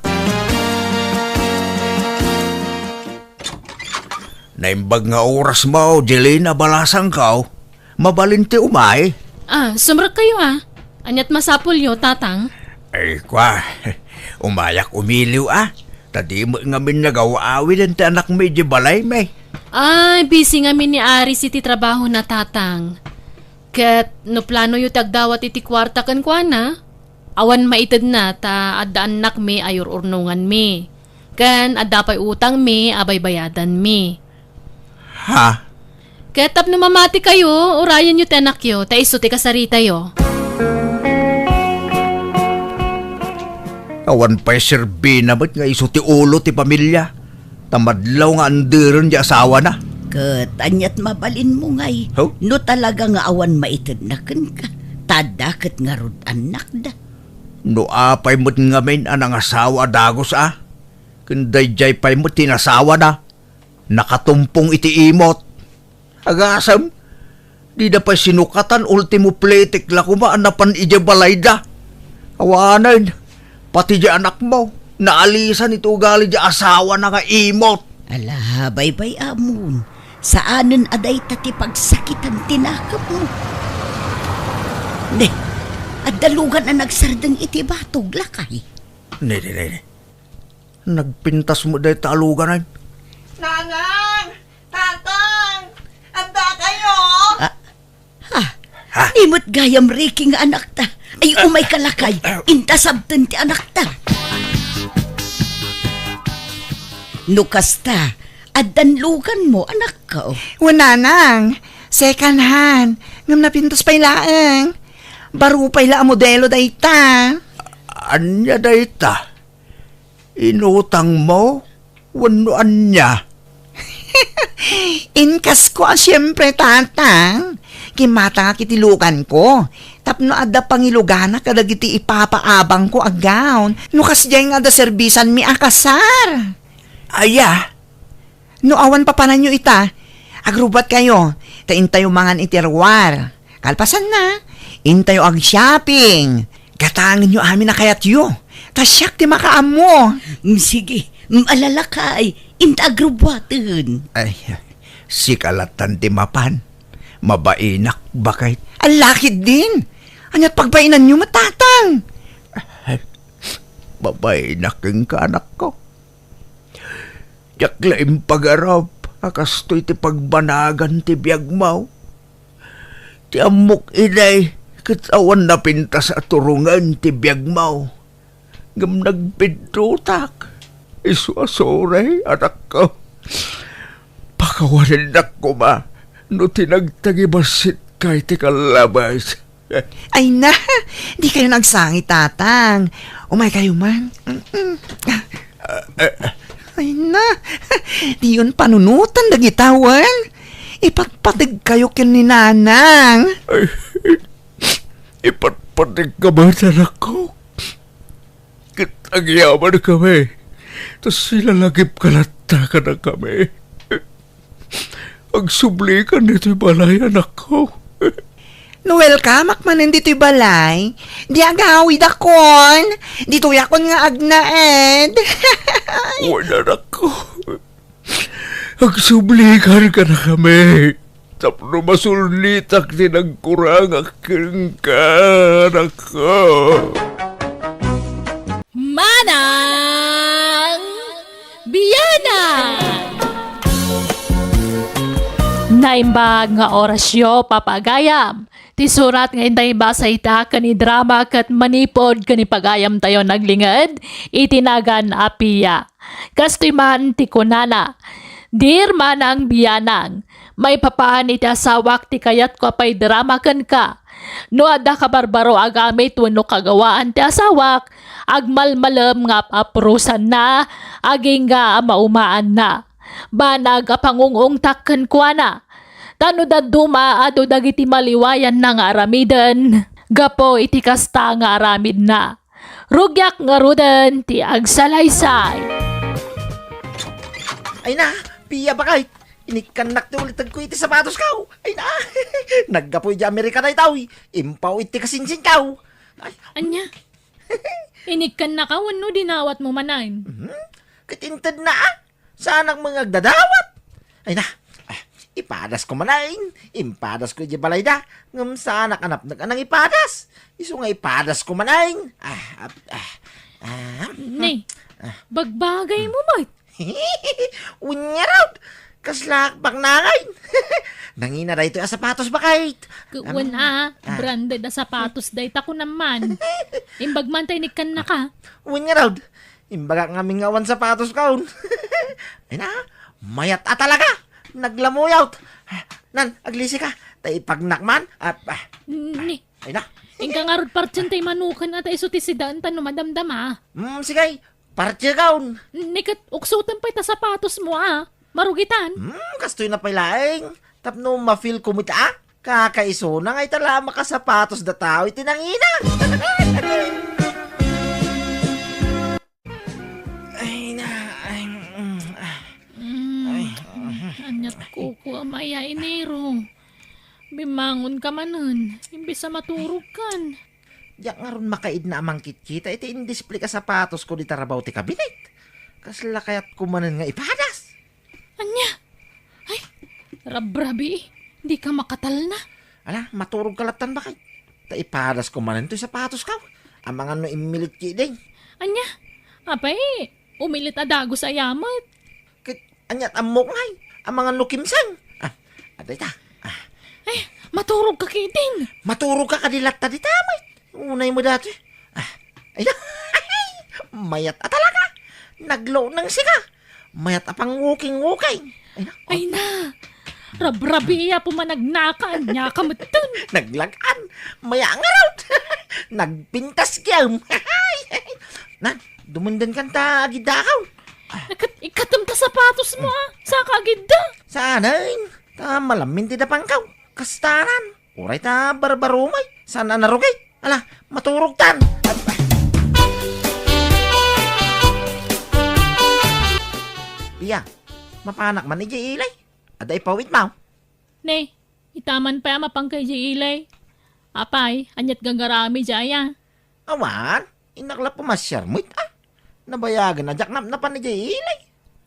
Naimbag nga oras mo, Jelena, balasang kao. Mabalinti umay. Sumrak kayo Anyat masapol yo, tatang. Ay, kwa. Umayak umiliw Tadi mo ngamin nagawa-awi ng anak medyo balay may. Ay, busy nga ni Aris iti trabaho na tatang. Ket no plano yu tagdawat iti kwarta kan kuana. Awan maitid na ta adda anak mi ayor urnungan mi. Ken adda pay utang mi abay bayadan mi. Ha? Ket tap no mamati kayo, urayan yu tenak yo, ta iso ti kasarita yo. Awan pa'y serbi na ba't nga iso ti ulo ti pamilya. Tamadlaw nga andiron di asawa na. Ket anyat mabalin mo ngay. Oh? No talaga nga awan maitid na ken ka. Tadaket nga rod anak da. No apay mo't ngamin anang asawa dagos Kunday jay pa'y mo't tinasawa na. Nakatumpong iti imot. Agasam, di na pa'y sinukatan ultimo pletik lakuma anapan ija balayda. Awanan, pati di anak mo, naalisan ito ugali di asawa na nga imot. Ala, bay-bay amon. Saanen aday tati pagsakitan tinakap mo. Ne, at dalugan na nagsardang iti batog lakay. Ne. Nagpintas mo dahi taluganan. Nanang! Tatang! Anda kayo! Imot gayam Ricky nga anak ta. Ay umay kalakay, intasabten ti anak ta. Nukasta, addan lugan mo anak ko. Wananang, second hand. Ngam napintos pa'y laang. Baro pa'y la modelo dayta. Anya dayta? Inutang mo? Wano anya? Inkas ko siyempre tatang. Kimata nga kitilukan ko. Tapno adda pangilugana kadagiti ipapaabang ko agawn. Nukas dyan nga da serbisan mi akasar. Aya? No awan pa panan nyo ita. Agrubat kayo. Taintayo mangan iterwar. Kalpasan na. Intayo ag shopping. Katangin nyo amin na kayat yu. Tasyak ti makaamo. Sige, alalakay. Inta agrubwaten. Ay, si kalatan ti mapan. Mabainak bakit? Ang lakid din. Anyat pagbainan nyo matatang. Mabainak yung anak ko. Yaklaim pag-arap. Akastoy ti pagbanagan ti biyag mo. Ti amok inay. Katawan na pintas at turungan ti biyag mo. Ngam nagpintutak. Isuasore, anak ko. Pakawanin na ko ma. No tinagtagibasit kay ti kalabas. Ay na, di kayo nagsangi tatang. Umay kayo man. Ay na, di yun panunutan dagitawan. Ipatpatig kayo kin ni Nanang. Ipatpatig ka ba sa ako? Kitagyaman kami. Tapos silalagip kalata ka na kami. Ang sublikan nito'y balayan ako. Noel ka, makmanan dito'y balay. Di agawid akon. Dito'y akon nga agnaed. Wala na ako. Ang sublikan ka na kami. Tapno masulitak din ang kurang aking ako. Manang Biyana! Naimbag nga orasyo papagayam. Ti surat nga inday basa ita kani drama kat manipod kani pagayam tayo naglingad. Itinagan apiya. Kastoy man ti kunana. Dear Manang Biyanang, may papaan iti asawak ti kayat ko apay drama kan ka. No ada ka barbaro agamit wenno kagawaan ti asawak, agmalmalem nga aprusan na, aging nga maumaan na. Banag apangungong takken kwa na. Tano daduma ato dagiti maliwayan na nga aramidan, gapo iti kasta nga aramid na. Rugyak nga ruden ti agsalaysay. Ay na, piya ba kahit? Inikanak ti ulit ko iti sapatos kaw. Ay na, naggapoy di Amerika na itaw. Impaw iti kasinsin kaw. Ay, Anya? Inikkan na ka, wano dinawat mo manayin? katintad na ah. Saan ang mga agdadawat? Ay na, ipadas ko manain. Impadas ko di balay da. Ngam saan anak nang ipadas. Iso nga ipadas ko manain. Nay, bagbagay mo ba? Unya raw. Kaslak bak nangain. Nangina da ito yung sapatos ba kahit? Wana, branded na sapatos day ko naman. Imbag man tayo nikan na ka. Unya raw. Imbaga nga mingawan sapatos kaon. Ay na, mayat talaga. Naglamuyawt. Nan, aglisi ka. Tay pagnakman. Ni, Ay na. ingka nga rod partyan tayo manukan at iso ti sidaan tano madamdama. Sige. Partya kaon. Nikat, uksutan pa ita sapatos mo marugitan. Kastoy na pailaing. Tapno ma-feel kumita kakaiso na nga itala makasapatos da tao itinangina. Ay na. Anyat ko amaya inero. Bimangon ka manon, imbis sa maturog kan. Diyak nga ron makaid na amang kitkita, iti indisplay ka sapatos ko di tarabaw ti kabinet. Kasla kaya't kumanan nga ipadas. Anya? Ay, rabrabi, di ka makatal na. Ala, maturog kalatan ba kay? Ta ipadas kumanan to sapatos ka. Amang ano imilit ki din. Anya? Apay, umilit adago sa yamat. Anyat amok ngay, amang ano kimsang. Aday ta. Ay, maturog ka kiting. Maturog ka kadilat ta di tamay. Unay mo dati. Ay na. Mayat talaga. Naglow ng siga. Mayat apang wuking-wuking. Ay na, rabrabi iya pumanagnakan niya kamutan. Naglagan. Maya nga raw. Nagpintas kiyam. Nan, dumundan kan ta agidakaw. Ikatam ta sapatos mo sa kagida. Sanain. Ta malamin ti dapangkaw. Kastaran. Uray ta barbarumay. Sana narugay. Ala, maturog tan. Iya, mapanak man iji ilay. Aday pawit mau. Ne, itaman pa mapang kay ilay. Apay, anyat gangarami jaya. Awan, inakla pumasyar mo nabayagan na jaknap na pa ni ilay.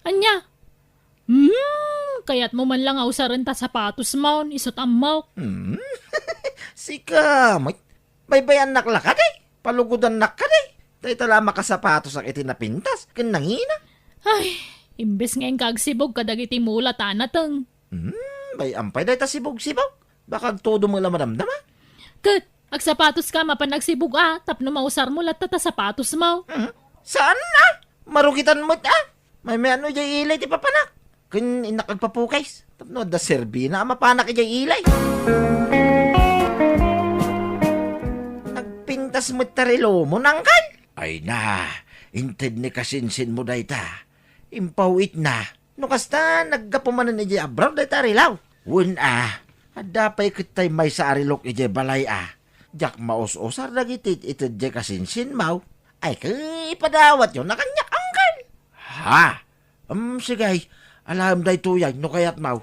Anya? Kaya't mo man lang ausaran ta sapatos mo, isot amaw. Sika, mo't baybayan nakla ka day. Palugudan nak ka day. Day tala makasapatos ang itinapintas. Kanangina. Ay, imbes ngayon kagsibog kadagiti mula tanatang. Bay ampay day ta sibog-sibog. Baka todo mo lang maramdama. Kat, agsapatos ka mapanagsibog tapno mausar mo lahat ta sapatos mo. Saan na? Marugitan mo't May ano jay ilay ti papanak. Kun inakagpapukays. Tapno da serbi na mapanak jay ilay. Nagpintas mo't tarilo mo nangkan. Ay na, Inted ni kasinsin mo dayta. Impawit na. No kasta naggapumanan ni abroad dayta rilaw. Wun adapay kitay may sa arilok ije balay Jak maos-osar dagiti ited je kasinsin maw. Ay ipadawat yun na kanyak angkan. Ha? Sigay. Alam day tuyay no kayat maw.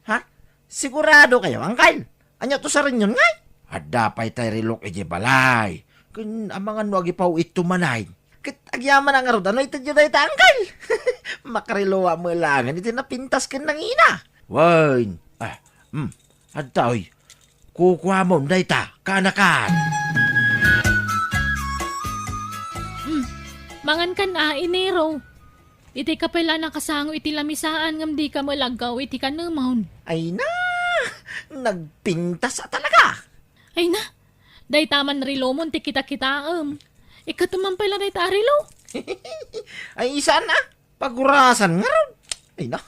Ha? Sigurado kayo angkan? Anya to sa rin yun ngay? Adapay tay rilok ije balay. Kun amangan mo agipaw ito manay. Kit agyaman ang arod, ano ito dyan tayo tangkal? Makarilowa mo langan, ito napintas ka ng ina. Wain, adtaoy, kukuha mo na ita, kanakan. Mangan kan inero. Iti ka pala nakasango iti lamisaan ngam di ka malagaw iti ka namon. Ay na, nagpintas talaga. Ay na, day taman rilo mo ti kita-kitaam. Ikatuman pala day ta rilo. Ay isa na, pagurasan nga ron. Ay na,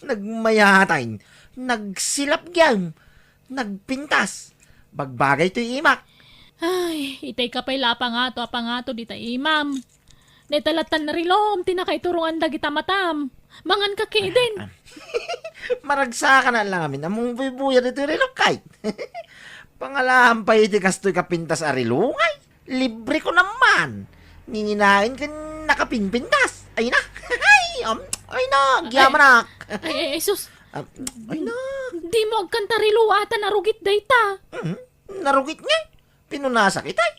nagmayatay, nagsilap gyam, nagpintas. Bagbagay to'y imak. Ay, itay ka pala pangato di ta imam. Netalatan na rilom, tinakaiturungan dagita matam. Mangan ka din. Maragsa ka na lang amin, among bubuya dito rilokay. Pangalahan pa iti kastoy kapintas arilungay. Libre ko naman. Ninginain ka nakapinpintas. Ay na. Ay na. Giyaman Ay, sus. Ay na. Di mo agkanta rilo ata narugit dayta. Narugit nga. Pinunasak itay.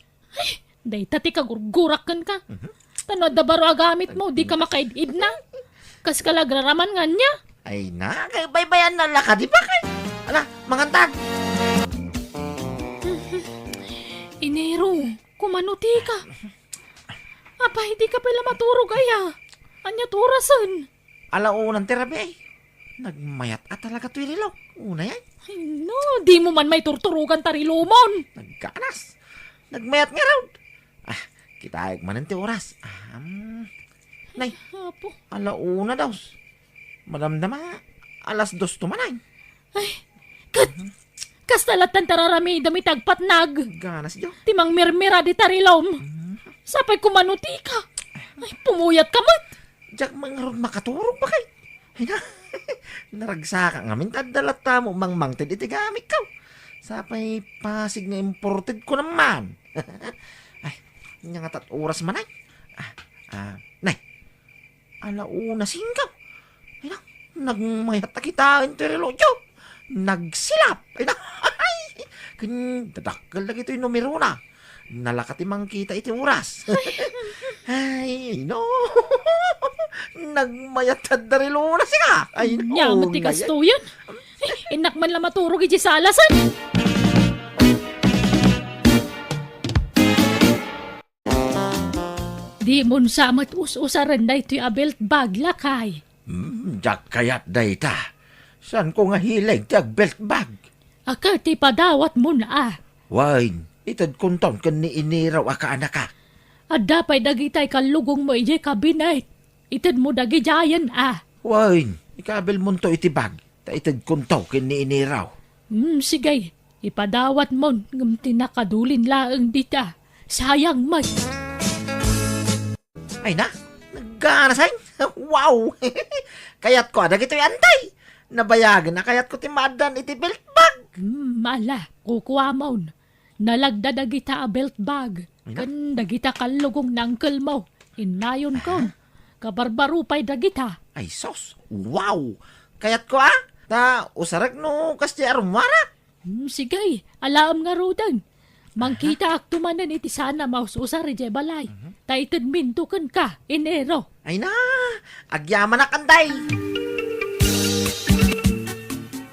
Dayta ti kagurgurak kan ka. Tano dabaro agamit mo, di ka makaidid na. Kas kalagraraman nga niya. Ay na. Kay baybayan na laka. Di ba kay? Ala, mangantag. Inero, kumanuti ka. Apa, hindi ka pala maturog aya. Anya turasan. Alaunang terapi ay. Nagmayat at talaga tuwirilaw. Una yan. Ay no, di mo man may turturugan tarilumon. Nagkanas. Nagmayat nga raw. Kita manan ti oras. Nay, Apo. alauna daw. Madamdama, alas 2 tumanay. Ay, kastalatan tararami dami tagpatnag. Ganas jo. Timang mirmira di tarilom. Sapay kumanuti ka. Ay, pumuyat ka mat. Jak mangarod makaturog pa kay. Ay na. Naragsa ka nga mintadalat mo mangmangtid iti gamit ka. Sapay pasig nga imported ko naman. Ay, nga tat oras man ay. Nay. Alauna singkaw. Ay na. Nagmayat na kita iti relodyo. Nagsilap. Ay na. Ay. Dadakgal lagi ito yung numero na. Nalakatimang kita iti oras. Ay, no. Nagmayatad na rin na siya. Ay, no. Nyamat ti kasto yan. Ay, inak man lang maturog iti sa alasan. Di mon samat us-usaran na ito'y abelt bag lakay. Jak kayat dayta. San ko nga hilig tag belt bag? Akati padawat mo na Wine, itad kunton kan ni iniraw aka anaka. At dapay dagitay kalugong mo ije kabinet. Itad mo dagi jayan Wine, ikabil mo to iti bag. Ta itad kuntaw kan ni iniraw. Sige, ipadawat mo ngam tinakadulin laang dita. Sayang man. Ay na, nagganasay. Wow! Kayat ko ada gito'y antay. Nabayagan na kayat ko timadan iti belt bag. Mala, kukuha mo. Nalagda dagita a belt bag. Kan dagita kalugong nangkel mo. Inayon ko. Kabarbarupay dagita. Ay sos, wow! Kayat ko ta usarag no kasya arumara. Sige, alam nga rodan. Mangkita aktumanan iti sana maus-usar ije balay. Taitid mintukan ka, inero. Ay na, agyaman na kanday.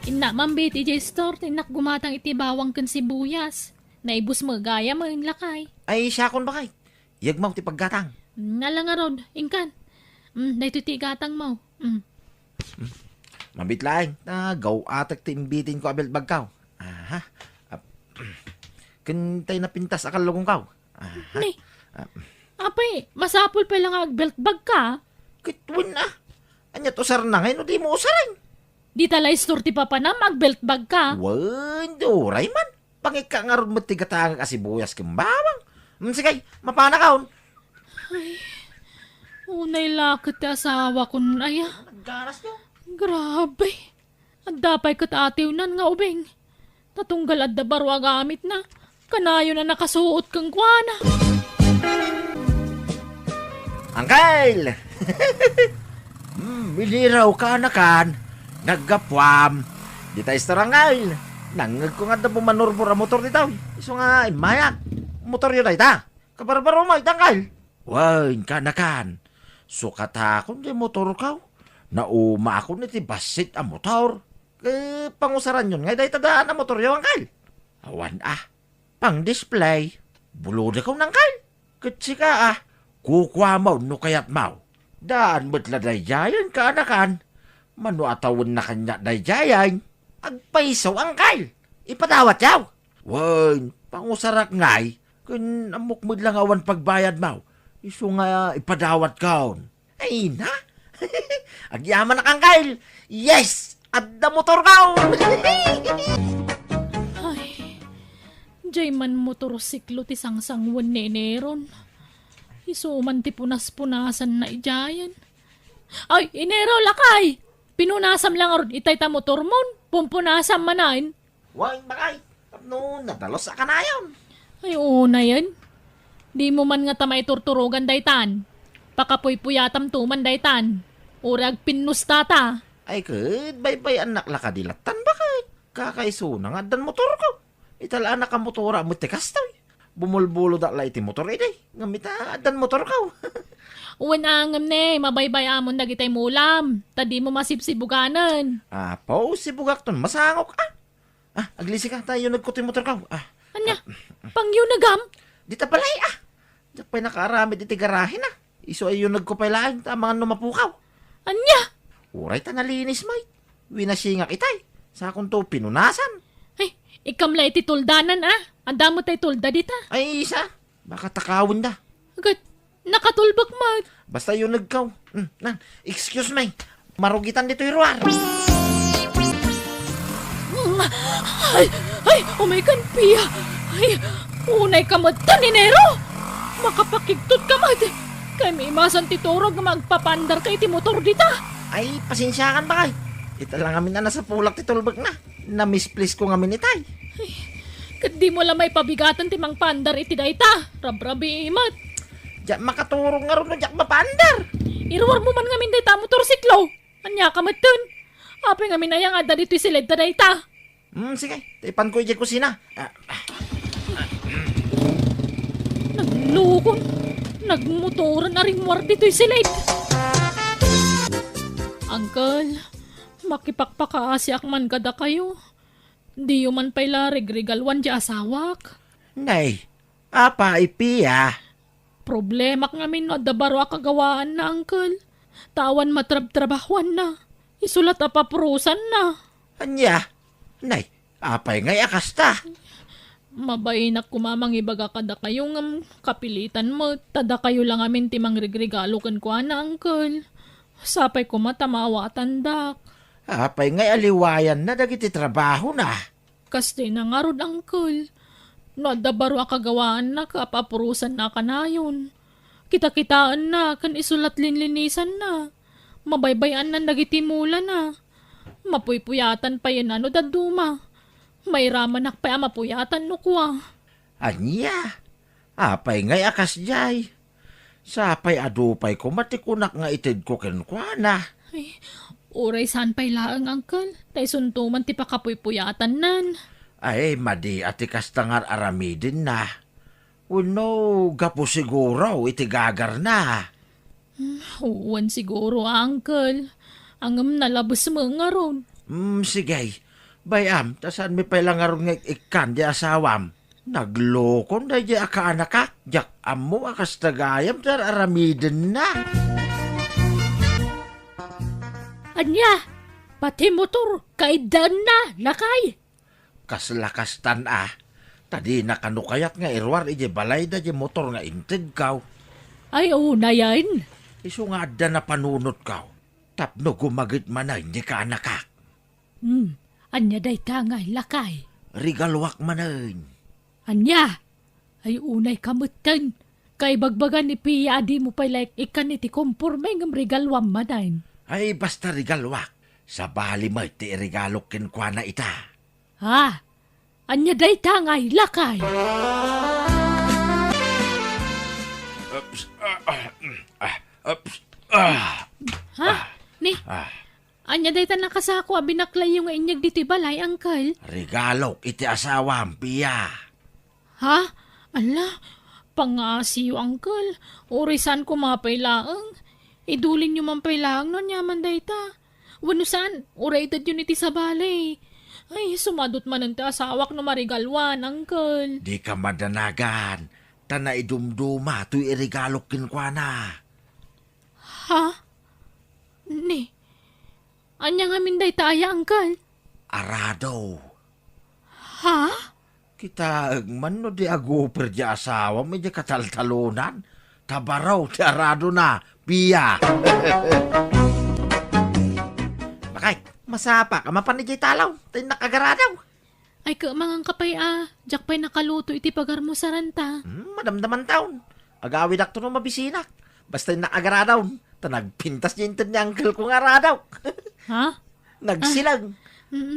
Ina mambit ije store, tinak gumatang iti bawang kan sibuyas. Naibus mo gaya mo in lakay. Ay siya kon bakay. Yag mo ti paggatang. Nala nga ron, ingkan. Dahito ti gatang mo. Mabit laing, gaw atak ti imbitin ko abel bagkaw. Kantay na pintas akal lugong kaw. Nay, apay, masapul pa lang agbelt bag ka. Kitwin na. Anya to sar na ngayon, di mo usarin. Di talay store ti papanam agbelt bag ka. Wan, doray man. Pangika nga ron matigatang kasibuyas kembawang. Sige, mapana kaon. Unay lakit ti asawa ko na aya. Naggaras nyo. Grabe. At dapay kat atiw nan nga ubing. Tatunggal at dabaro agamit na. Kanayo na nakasuot kang kuana. Angkel! Biliraw ka na kan. Naggapwam. Di tayo starangay. Nangag ko nga da bumanurbor ang motor dito. Iso nga, mayak. Motor yun ay ta. Kabarbaro mo, itangkal. Wain ka na kan. Sukat akong di motor ka. Nauma ako niti basit ang motor. Pangusaran yun nga, dahi tadaan ang motor yun, angkal. Awan pang display. Bulod ako nangkal. Katsi ka kukwa mo no kayat mau. Daan mo't ladayjayan ka anakan. Mano atawon na kanya dayjayan. Agpaisaw angkal. Ipatawat yaw. Wan, pangusarak ngay. Kun amukmud lang awan pagbayad mau. Iso nga ipadawat kaon. Ay na. Agyaman na kangkal. Yes! Adda motor kaon. Ay, jay man motorsiklo ti sangsangwan ni Neron. Isuman ti punas-punasan na ijayan. Ay, Inero, lakay! Pinunasam lang aron itay ta motor mon. Pumpunasam manain. Wan, bakay. No, nadalos sa kanayon. Ay, una yan. Di mo man nga tamay turturogan daytan. Pakapuy-puyatam tuman daytan. Urag pinustata. Ay, kud, bay-bay anak lakadilatan bakay. Kakaiso na nga dan motor ko. Itala anak ang motora mo tikastoy. Bumulbulo da la iti motor ide. Ngamita dan motor ko. Uwan angam ne, mabaybay amon dagitay mulam. Tadi mo masipsibuganan. Po, si Bugakton, masangok aglisi ka tayo nagkuti motor ko. Anya, pangyo nagam? Di ta balay Di pa'y nakaramid iti garahe na. Iso ay yung nagkupaylaan, mga numapukaw. Anya? Uray ta nalinis, mate. Winasingak itay. Sa akong to pinunasan. Ay, ikamla iti tuldanan Anda mo tay tulda dita. Ay, isa. Baka takawin da. Agad, nakatulbak mat. Basta yung nagkaw. Excuse me. Marugitan dito yung ruwar. Ay, oh my God, Pia. Ay, unay ka mata ni Nero. Makapakigtot ka mat. Kay may imasan titurog magpapandar kay ti motor dita. Ay, pasensyakan ba kay? Ita lang amin na nasa pulak ti tulbag na. Na-misplace ko ngamin itay. Kat di mo lang may pabigatan ti mang pandar iti dayta. Rabrabi imat. Diyak makaturong nga ron no diyak mapandar. Irwar mo man ngamin dayta motorsiklo. Anya ka matun. Ape ngamin ayang ada dito silid ta dayta. Sige. Taipan ko ijay kusina. Naglukon. Nagmotoran na rin war dito silid. Uncle, makipakpakaasyak man kada kayo. Di man pala regregalwan di asawak. Nay, apa ipiya? Problema ngamin no dabaro akagawaan na, uncle. Tawan matrab-trabahuan na. Isulat apaprusan na. Anya? Nay, apay ngay akasta. Mabay na kumamang ibaga kada kayo ng kapilitan mo. Tada kayo lang amin timang regregalo kan kwa na, uncle. Sapay ko matamawa tandak. Apay ngay aliwayan na dagiti trabaho na. Kasi na nga ron, uncle. No, dabaro akagawaan na kapapurusan na kanayon. Kita-kitaan na, kan isulat linlinisan na. Mabaybayan na nagitimula na. Mapuypuyatan pa yan ano daduma. May ramanak pa mapuyatan no kwa. Anya? Apay ngay akas jay. Sapay adupay ko matikunak nga itid ko kenkwana. Ay, uray saan pa'y laang, uncle. Tay suntuman ti pakapuypuyatan nan. Ay, madi ati kastangar aramidin na. Uno, gapo siguro iti gagar na. Huwan siguro, uncle. Angam nalabas mo nga ron. Sige. Bayam, tasan mi pala nga ron nga ikan di asawam. Naglokon na di akaanaka. Jak amo akas tagayam tar aramidin na. Anya, pati motor, kaidan na, lakay. Kaslakastan Tadi nakanukayat nga irwar ije balay da je motor nga inted kaw. Ay, una yan. Isu nga adda na panunot kaw. Tapno gumagit man na hindi ka anakak. Anya day tangay, lakay. Rigalwak man na. Anya, ay unay kamutan. Kay bagbagan ni Pia, di mo pa like ikan iti kumpurme ng regalwam manayin. Ay, basta regalwak. Sa bali mo, iti regalo kinkwa na ita. Ha? Anya day tangay, lakay. Ha? Ni? Anya day tan nakasako, binaklay yung inyag dito balay, angkal. Regalo, iti asawam, Pia. Ha? Ala, pangasiyo, angkal. Orisan ko mapailaang. Idulin nyo man pailaang no, nyaman day ta. Wano saan? Urated yun iti sa balay. Ay, sumadot man ang asawak no marigalwan, angkal. Di ka madanagan. Tana idumduma, tuy irigalo kinkwa na. Ha? Ni? Anya nga minday taya, angkal. Arado. Ha? Kita man no di aguper di asawa, medyo kataltalunan. Tabaraw, di arado na, Pia. Bakay, masapa ka mapanigay talaw, tayo nakagaradaw. Ay ka mangang kapay jak pa'y nakaluto iti pagar mo sa ranta. Madamdaman taon. Agawid akto no mabisina. Basta yung nakagaradaw, nagpintas niya yung ni uncle kong aradaw. Ha? Nagsilag.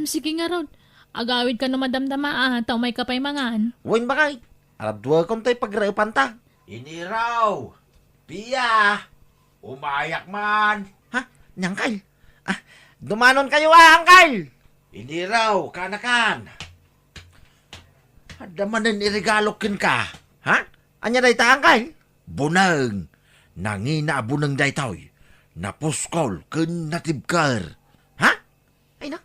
Sige nga ron. Agawid ka no madamdama taw may kapay mangan. Huwag bakay, aradwa kong tayo pagraupan ta. Iniraw, Pia, umayak man. Ha? Nyangkay. Dumanon kayo angkal. Iniraw, kanakan. Adamanin irigalokin ka. Ha? Anya day ta angkal? Bunang. Nangina bunang day taoy. Napuskol kun natibkar. Ha? Ay na.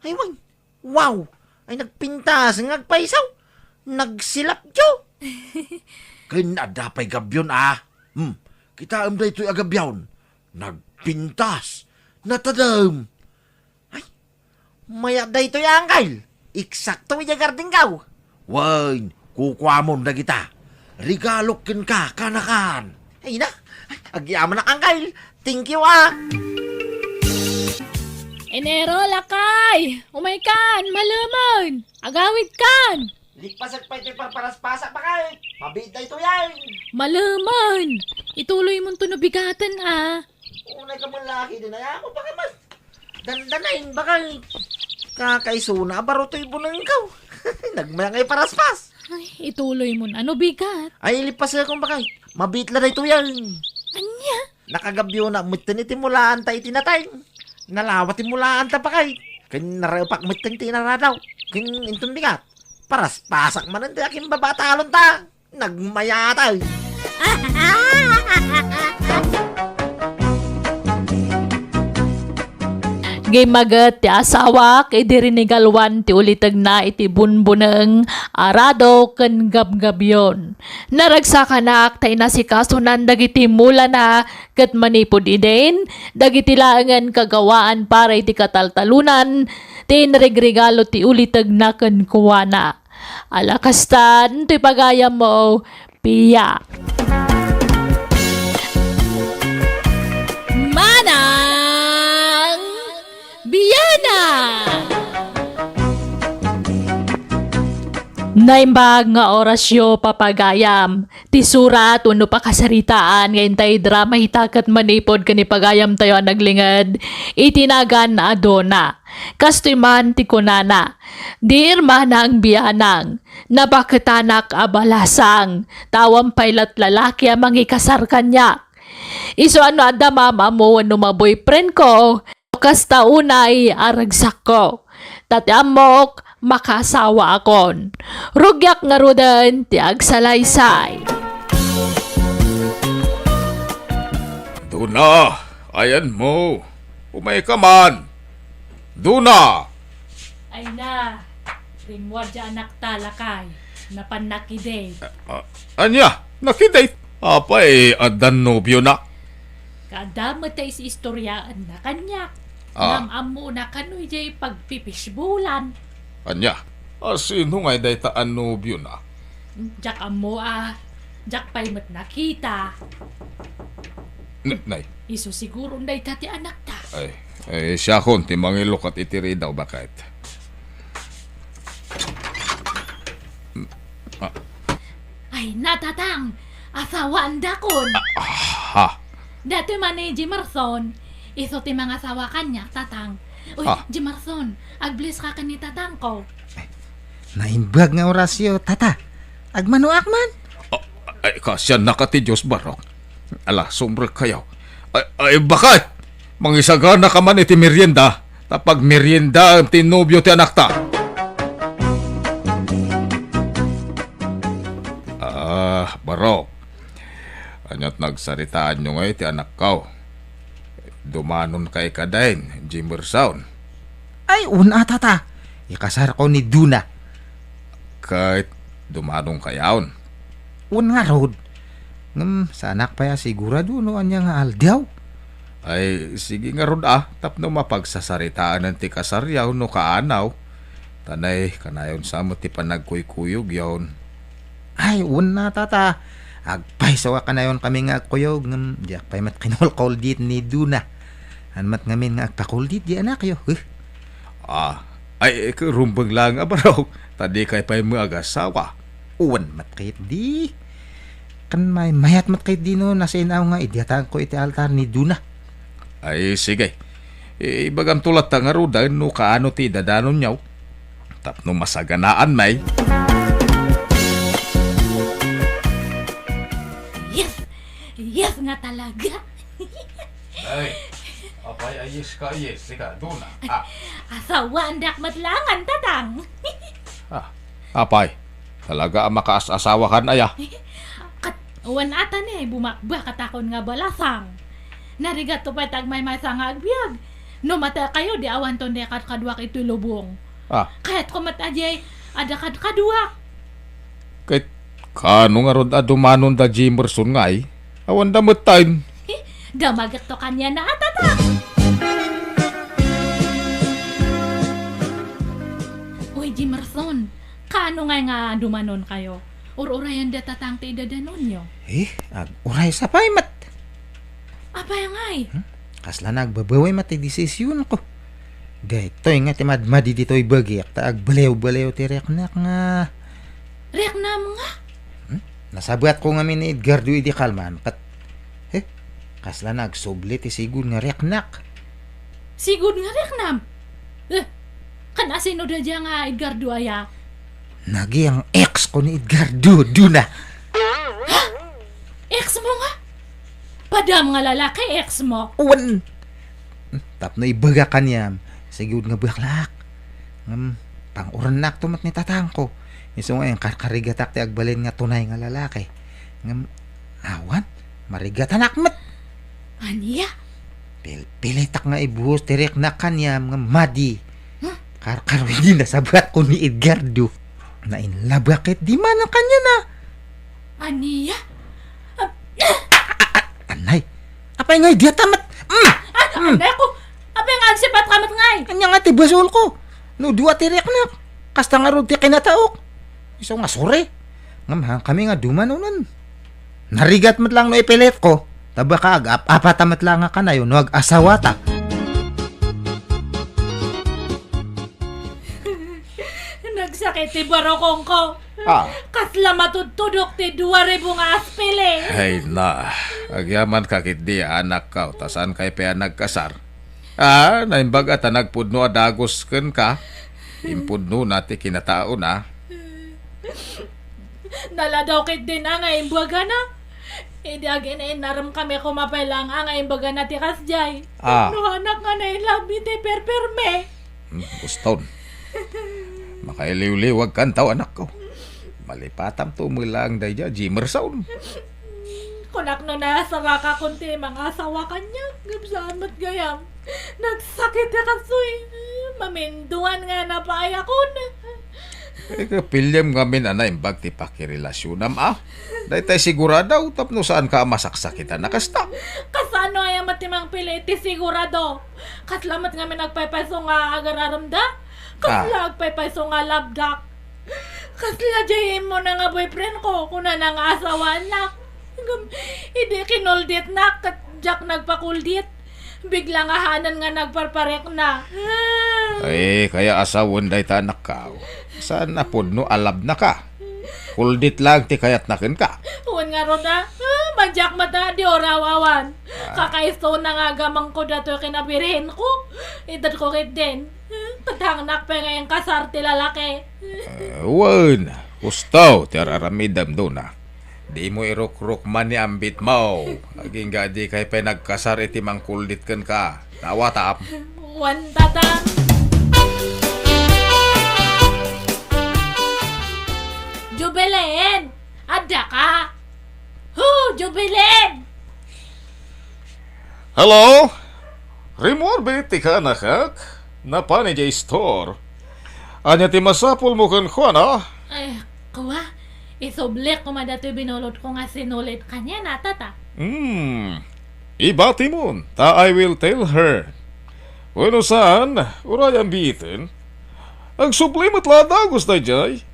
Ay wang. Wow. Ay nagpintas ngagpaisaw. Nagsilap jo. Kun adapay gabyon Kita day to'y agabyon. Nagpintas. Natadam. Ay. Maya day to'y angkal. Eksakto yung garding kaw. Wain, kukwamon na kita. Regalokin ka, kanakan. Ay na, agyaman na angkal. Thank you Enero, lakay! Umaykan, malaman! Agawid kan! Likpasak pa ito parparas-pasak pa kay. Mabita ito yan. Malaman! Ituloy mo ito nabigatan Unay ka mong laki din ay ako baka mas. Dandanain baka kakaisuna baro to'y bunang ikaw. Nagmayang ay paraspas. Ay, ituloy mo na. Ano bigat? Ay lipas akong bakay. Mabitla na ito yan. Anya? Nakagabyo na mutin itimulaan ta itinatay. Nalawat imulaan ta pa kay. Kin narapak mutin tinaradaw. Kin intong bigat. Paras pasak man ang aking babatalon ta. Nagmayatay. Gimagat ti asawa kay dirinigalwan ti ulitag na iti bunbuneng arado ken gabgabyon. Naragsakanak tay nasikasunan dagiti mula na ket manipod iden dagiti laengan kagawaan para iti kataltalunan ti naregregalo ti ulitag na ken kuwana. Alakastan ti pagayam mo, Pia. Manang Biyana! Naimbag nga orasyo papagayam. Ti surat uno pa kasaritaan ngayon tayo drama hitakat manipod kani pagayam tayo naglingad. Itinagan na adona. Kastoy man ti kunana. Di irmana ang biyanang. Napakatanak abalasang. Tawang pailat lalaki amang ikasar kanya. Iso ano ada mama mo ano ma-boyfriend ko. Kasta unay aragsak ko. Tati amok makasawa akon. Rugyak nga rudan ti agsalaysay. Duna, ayan mo. Umay ka man. Duna! Ay na, rimwadya anak talakay. Napanakide. Anya, nakidate. Apay, adan nobyo na. Kada matay si istoryaan na kanyak. Namamo na kanoy jay pagpipisbulan. Anya, sino nga day taan nobyo na? Jak amo jak pa'y mat nakita. Nay. Iso siguro day tati anak ta. Ay, siya kon, timangilok at itiri daw bakit. Ay natatang, Asawa anda kon. Ha? Dati man ni Jimerson, iso ti mga asawa kanya, tatang. Uy, Jimerson, agbliss ka ni tatang ko. Naimbag nga orasyo, tata. Agmanuak man. Ay, kasyan na ka ti Diyos barok. Ala, sumbrek kayo. Ay, bakit? Mangisagana ka man iti merienda. Tapag merienda ang tinubyo ti anak ta. Barok. Anyat nagsaritaan nyo ngayon ti anak ko. Dumanon kay kadain, Jimerson. Ay, una, tata. Ikasar ko ni Duna. Kahit dumanong kayaon. Un nga, Rod. Sa anak pa ya sigurado no anya nga aldaw. Ay, sige nga Rod tapno mapagsasaritaan ng ti kasaryaw no kaanaw. Tanay, kanayon sa mo ti panagkuykuyog yaon. Ay, una, tata. Agpay sawa ka na yun kami nga kuyog. Diyak pa'y mat kinol-kol dit ni Duna. Anmat ngamin nga agpakol dit di anak yo. Ay, rumbang lang barok. Tadi kay pa'y mga asawa. Uwan mat kahit di. Kan may mayat mat kahit di no. Nasa inaw nga idiatan ko iti altar ni Duna. Ay, sige. Ibagang tulat nga Roda no kaano ti dadanon nyaw. Tapno masaganaan may. Yes nga talaga. Ay, apay ayes ka, yes. Sika, Duna. Asawa andak matlangan, tatang. Apay, talaga ang makaas-asawa kan aya. Uwan ata ni, bumakba katakon nga balasang. Narigat to pa tagmay masang agbyag. No mata kayo, di awan to ni kadwak ito lubong. Kahit kumatadjay, ada kadwak. Kahit kano nga Rod dumanon da Jimerson nga ay. Awan damot time. Damagat to kanya na tatang. Uy, Jimerson, kano nga dumanon kayo? Urayan da tatang ti dadanon nyo. Uray sa pa'y mat. Apay ngay? Kasla nagbabaway mat ti desisyon ko. Dito nga ti madmadi dito'y bagyak. Ta agbalew-balew ti reknak nga. Reknam nga? Nasabat ko nga min ni Edgardo idi kalman. Kasla nagsubli ti sigud nga reknak. Sigud nga reknam? Kana sino da dya nga Edgardo aya? Nagi ang ex ko ni Edgardo, Duna. Ex mo nga? Padam nga lalaki, ex mo. Uwan. Tapno ibaga kanyam. Sigud nga baklak. Pang-uranak tumat ni tatang ko. Iso nga yung karkarigatak ti agbalin nga tunay nga lalaki. Awan, marigat anak mat. Aniya? Pilitak nga ibuhos tirek na kanyam nga madi. Karkarwin na sabat ko ni Edgardo. Nainlabakit di man ang kanya na. Aniya? Anay, apay ngay diya tamat. Anay ko, apay nga agsipat kamat ngay. Kanya nga ti basol ko. No duwa tirek na. Kasta nga ron ti kinataok. Iso nga sore. Kami nga dumanunan. Narigat mat lang no ipilit ko. Taba ka apatamat lang nga kanayo no ag-asawa ta. Nagsakit ti barokong ko. Kasla matutudok ti 2,000 nga aspili. Ay na, agyaman kakit di anak ka. Tasan kay pa nagkasar. Naimbag at nagpudno adagos ken ka. Impudno nati kinatao na. Naladaw kit din ang imbaga na. Idagin ay naram kami kumapay lang ang imbaga na ti kasjay. No anak nga na ilabi ti perperme. Guston. Makailiw-liwag kan tao anak ko. Malipatam tumulang dayja Jimerson. Kunak no nasa ka kunti mga asawa kanya. Gabsaan mat gayam. Nagsakit na kasoy. Maminduan nga na paaya ko na. Kapilyam ngamin imbag ti pakirelasyonam Dahil tayo sigurado tapno saan ka masaksakitan nakasta. Kasano ay matimang pili ti sigurado. Kaslamat nga nagpaypayso nga agararamda. Kasla agpaypayso nga labdak. Kasla jayin mo na nga boyfriend ko kuna na nga asawa anak. Hindi kinoldit na katjak nagpakuldit. Bigla nga hanan nga nagparparek na. Ay, kaya asawon day tanak ka. Saan na po no alab na ka? Kuldit lang ti kayat nakin ka. Wan nga ron na, madyak mata di orawawan. Kakaiso na nga gamang ko dato kinabirihin ko. Edad ko rin din. Tatangnak pa ngayong kasarte lalaki. Wan, gusto, tiraramidam doon na. Di mo irok-rok man ni ambit mo. Aging gadi kay pinagkasar iti mangkulit kan ka. Nawatap. Wan tatang. Jubileen! Ada ka? Jubileen! Hello? Rimor biti ka nakak? Napani jay store. Anya ti masapul mo kan ko na? Ay, kuwa. Isoble ko madato'y binulot ko nga sinulit kanya na, tata. Ibati mo. Ta I will tell her. Bueno saan? Uray ang bitin. Ang suplimot lada gusto jay.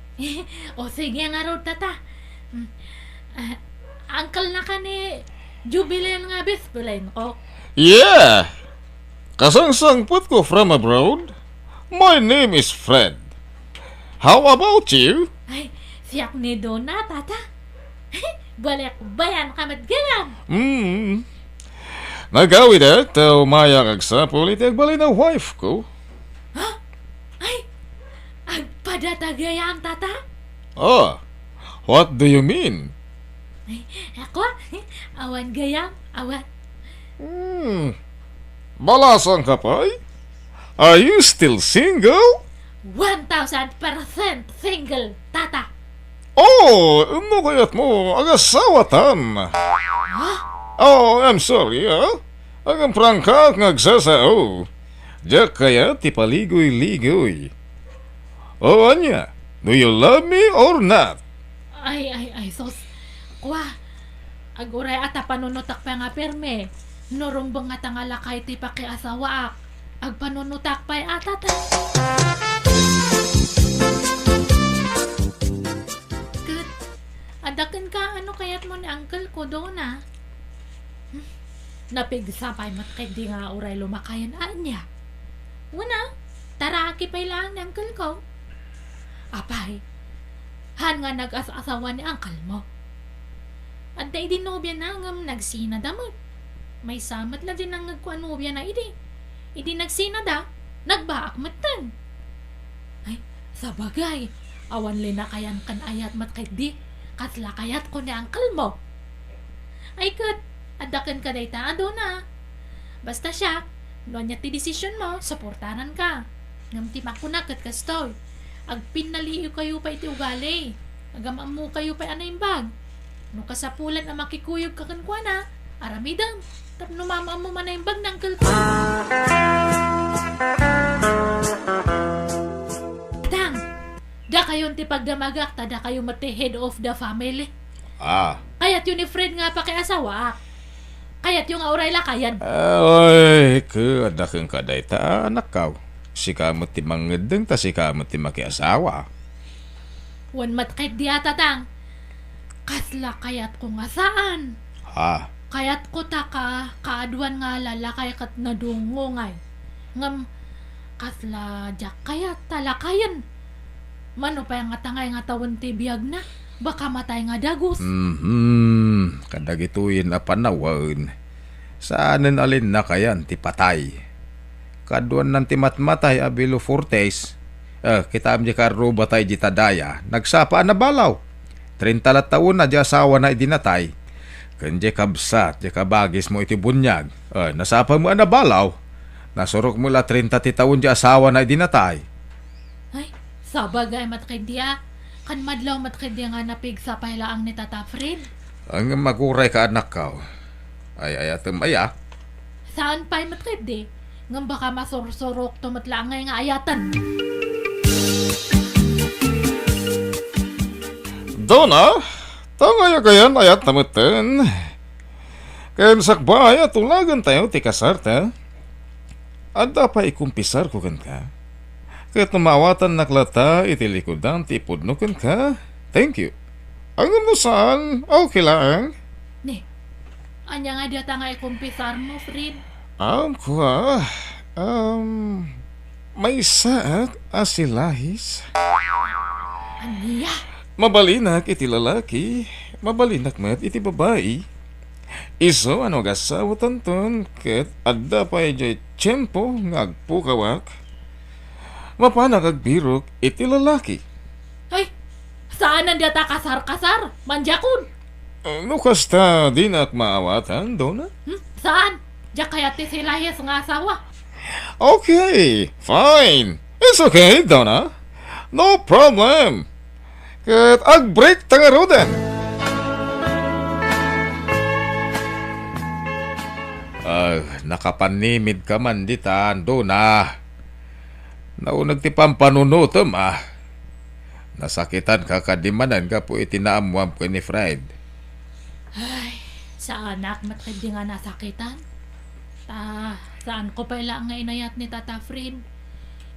O sige nga ro, tata. Uncle na ka ni Jubileen nga bispulain ko. Yeah! Kasangsangput ko from abroad. My name is Fred. How about you? Ay, siyak ni Donna, tata. Balik bayan kamat ganyan. Nagawid tao maya kagsapol iti agbali na wife ko. Ay, agpadatagayan, tata. Ah, what do you mean? Ay, ako, awan gayam, awan. Balasang ka pa'y? Are you still single? 1,000% single, tata. Oh, ano kayat mo? Agasawatan. Oh, I'm sorry, Agang prangka ngagsasao. Diyak kaya ti paligoy-ligoy. Oh, anya? Do you love me or not? Ay, sos. Kwa, aguray ata panunutak pa nga perme. Norumbang nga tangalakay ti pakiasawa ak. Agpanunutak pa atata. Good. Adakan ka, ano kayat mo ni uncle ko doon, Napigsapay mat kay di nga uray lumakayan anya. Una, taraki pa lang ni uncle ko. Apay, han nga nag-asawa ni uncle mo. At da idi nobya na ngam nagsina damot. May samat la din ang nagkuan nobya na idi. Idi nagsina da, nagbaak matan. Ay, sabagay, awan linakayan kan ayat mat kay di, kasla kayat ko ni uncle mo. Ay kat, adakan ka day taado na. Basta siya, noon niya ti desisyon mo, supportanan ka. Ngam ti makunakat kastoy. Agpinaliyo kayo pa iti ugali. Agamam mo kayo pa anay bag. No kasapulan na makikuyog kakankwana, aramidam. Tapno mama mo manay bag ng kalko. Tang, da kayon ti pagdamagak, tada kayo mati head of the family. Kayat yun ni Fred nga pa kay asawa. Kayat yung auray lakayan. Ay, kadakang kaday ta, anak ka. Si kamot ti mangedeng ta si kamot ti makiasawa. Wan mat kay di ata tang. Kasla kayat ko nga saan. Kayat ko ta kaaduan nga lalakay kat nadungungay. Ngam, kasla jak kayat talakayan. Mano pa yung nga tangay nga tawon ti biyag na. Baka matay nga dagus. Kadagituin a panawan. Saanen alin na kayan ti patay. Kaduan nan ti matmatay abilo fortes. Kita amdi karro batay di tadaya. Nagsapa na balaw. 30 taon na di asawa na idinatay. Kanje kabsat, di kabagis mo iti bunyag. Nasapa mo na balaw. Nasurok mo la 30 ti taon di asawa na idinatay. Ay, sabagay matkidya. Kan madlaw matkidya nga napigsa pahilaang ni Tata Fred. Ang maguray ka anak ka. Ay atem aya. Saan pa'y matkidya? Ngam baka masursurok tumatlaangay nga ayatan. Dona, tangaya kayan ayat tamutan. Kayan sakbay at tulagan tayo ti kasarta. Adda pa ikumpisar ko kan ka. Kaya't namawatan naklata iti likodan ti pudno kan ka. Thank you. Ang mo saan? Okay lang. Ne, anya nga data nga ikumpisar mo, Fred. May saak asilahis. Aniya? Mabalinak iti lalaki. Mabalinak mat iti babae. Iso ano gasawa tanton ket adda pa ijay tiyempo nga agpukawak. Mapanag agbirok iti lalaki. Ay, saan ang data kasar-kasar? Manjakun. No kasta di na maawatan, Dona? Saan? Diya kaya ti sila yes nga asawa. Okay, fine. It's okay, Donna. No problem. Ket ag-break tangarodan. Nakapanimid ka man ditan, Donna. Naunag ti pampanunutom Nasakitan ka kadimanan ka po itinaamuam ko ni Fred. Sa anak matindi nga nasakitan. Saan ko pa ilang nga inayat ni Tata Fred?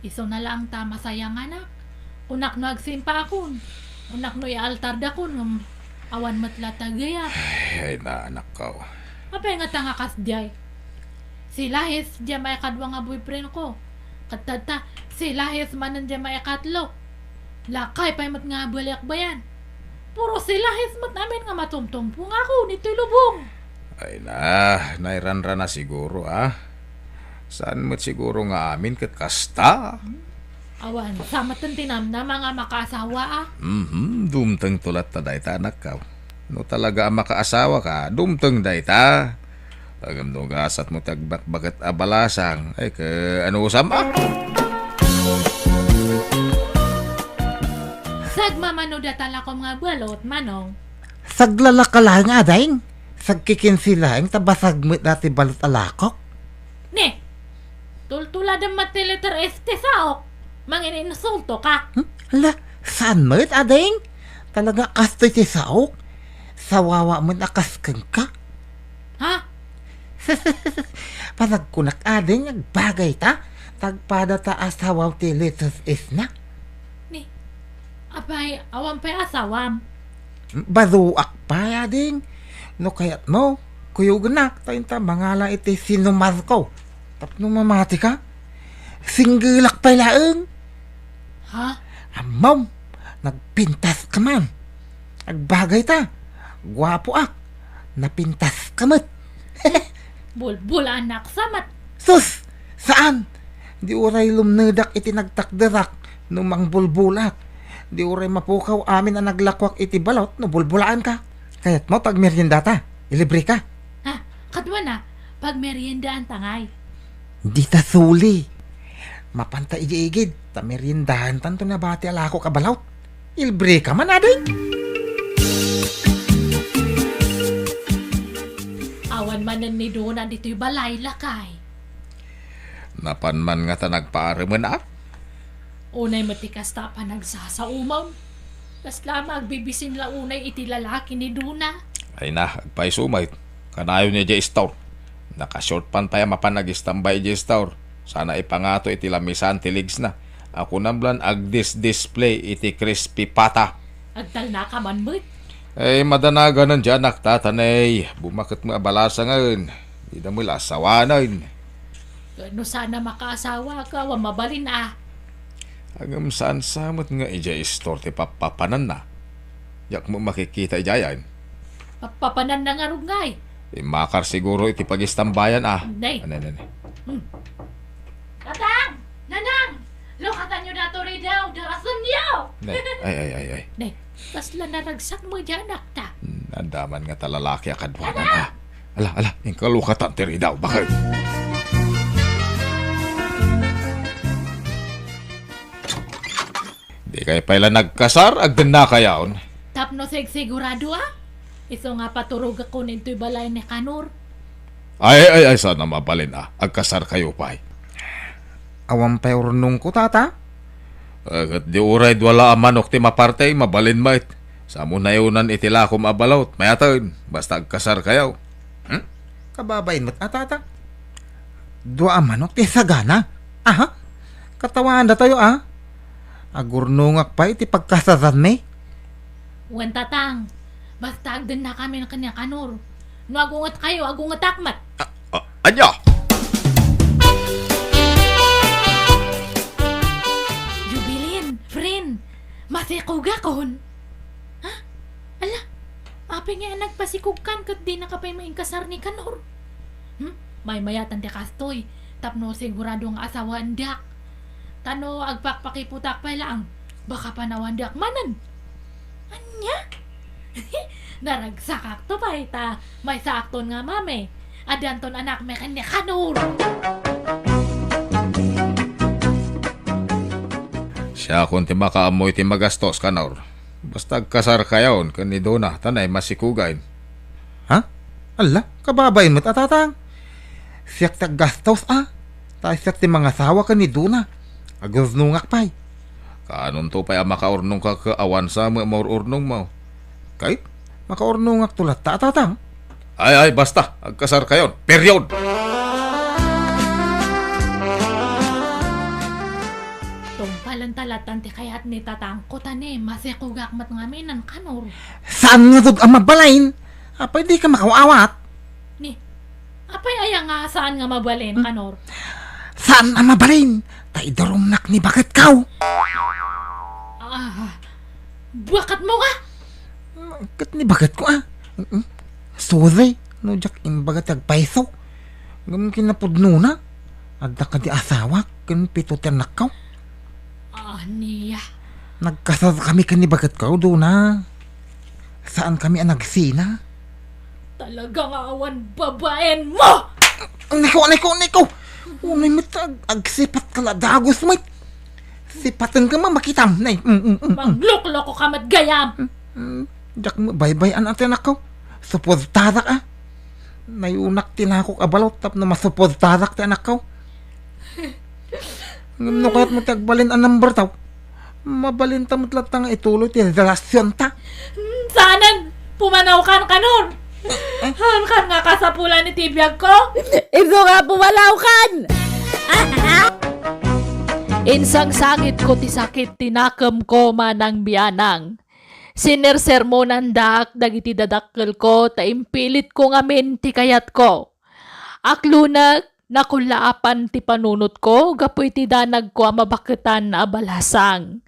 Iso na lang ta masayang anak. Unak no agsimpa akon. Unak no ialtar da kun. Awan matlatagayat. Ay na anak ko. Apay nga tanga kas diay. Si Lahis diya may kadwa nga boyfriend ko. Katata, si Lahis manan diya may katlo. Lakay pa'y mat nga balik ba yan? Puro si Lahis mat namin nga matumtumpo nga ako nito'y lubong. Ay na, nairanra na siguro Saan mo't siguro nga amin kat kasta? Awan, sa matan tinamna mga makaasawa Dumteng tulat ta dayta anak ka. No talaga ang makaasawa ka, dumteng dayta. Tagam no gasat mo tagbakbakat abalasang. Ay ka ano usam Sagmamano datala ko mga balot, manong. Saglalaka lang nga, dahing. Sagkikin sila, ang tabasagmit dati balot alakok. Ne, tultulad ang matiliter este saok. Mangin insulto ka. Hala, saan mo it, ading? Talaga kastoy si Saok. Sawawa mo nakaskang ka. Ha? Panagkunak ading, nagbagay ta. Tagpada ta asawaw ti litos is na. Ni, apay, awan pa'y asawam. Baruak pa, ading. No kayat mo, kuyuganak, tayo ta, mangala iti sinumar ko. Tapno mamati ka. Singgilak pa laeng. Ha? Amaw, nagpintas ka man. Nagbagay ta. Gwapo napintas ka mat. Bulbul anak samat. Sus, saan? Di uray lumnedak iti nagtakderak no mang bulbulak. Di uray mapukaw amin ang naglakwak iti balot no bulbulaan ka. Kaya't mo pag merienda ta, ilibre ka. Ha? Kadwa na, pag merienda ang tangay. Di ta suli. Mapanta igigid, ta meriendahan tanto na bati alako ka balot. Ilibre ka man aday. Awan manan ni Dona dito'y balay lakay. Napanman nga ta nagpaaraman Unay matikas ta pa nagsasaumaw. Tas lamang bibisin la unay iti lalaki ni Duna. Ay na, agpay sumay. Kanayon niya dya store. Nakashort pan tayo mapanag-istambay dya store. Sana ipangato iti lamisan ti ligs na. Ako namblan display iti crispy pata. Agtal na ka man mo't. Ay madanaga nun dyan naktatanay. Bumakit mo abalasa ngayon. Di na mo lasawanan. Ano sana makaasawa ka, mabalin Agam saan samot nga ija store ti papapanan na. Yak mo makikita ijayan. Papapanan na nga rugay. Makar siguro iti pagistambayan Nay. Ano. Tatang! Nanang! Lukatan nyo na to rin daw, darasan niyo! Ay. Nay, kasla na ragsak mo dyan, nakta. Andaman nga talalaki akadwanan Ala, yung kalukatan tiri daw, bakit? Di kayo pala nagkasar, agdan na kayaon. Tapno sigurado Iso nga paturog ako ninto'y balay ni Kanor. Ay, sana mabalin agkasar kayo pa. Awan pa urunong ko, tata. Agad di uray wala amanok ti mapartay, mabalin mait. Sa muna yunan itilakom abalot, mayatan, basta agkasar kayo. Kababain mo't tata. Dua manok ti sagana. Aha, katawaan na tayo Agurnungak pa iti pagkasasan me. Wan tatang, basta agdan na kami ng kanya Kanor. No agungat kayo, agungat akmat. Anya! Jubilin, friend, masikuga kon. Ha? Ala, Apay nga nagpasikugkan kat di nakapay maingkasar ni Kanor. May mayatan ti kastoy. Tapno sigurado nga asawa andak. Tano agpakpakiputak pa lang. Baka panawandak manan. Anya? Naragsakak to pa ita. May sakton nga mame. Adanton anak me kanya Kanor. Siya kung ti makaamoy ti magastos, Kanor. Basta kasar kayon, kanido na, tanay masikugain. Ha? Ala, kababayin mo't atatang. Siyak taggastos tayo siyak ti mga sawa ka ni Duna. Agusnungak pa'y. Kanon to pa makaurnong ka kaawan sa maururnong mo. Kahit makaurnungak tulat ta atatang. Ay, basta, agkasar kayon. Period! Tumpalan talatan ti kayat ni tatangkotan masikugak mat ngamin ng Kanor. Saan nga dod ang mabalain? Apay di ka makaawat. Ni, apay aya nga saan nga mabalin, Kanor? Saan ang mabalin? Tay darumnak ni bakit kaw? Bakat mo nga? Kat ni bakit ko Sorry, no jak imbagat agpaiso. Ngam kinapudno na. Adda ka di asawa, kan pitutan nakaw. Niya. Nagkasal kami kan ni bakit kaw doon na. Saan kami ang nagsina? Talagang awan babaen mo! Niko! Unay mo agsipat ka ladagos mo. Sipatan ka makitam. Manglukloko ka mat gayam! Jak mo baybayan atin ako. Suportadak Nayunak tinakok abalot tap na masuportadak ti anak ko. Ngam no kahit mo tagbalin ang number taw. Mabalin tamot latang ituloy ti relasyon ta. Saanan pumanaw kan Kanor? Han kan nga kasapulan ni tibiyag ko? Ito nga pumalaw kan! Insang sangit ko ti sakit tinakam ko manang biyanang. Sinersermonan dak dagiti dadakkel ko ta impilit ko ngamin ti kayat ko. Aklunag nakulaapan ti panunot ko gapoy ti danag ko mabaketan na balasang.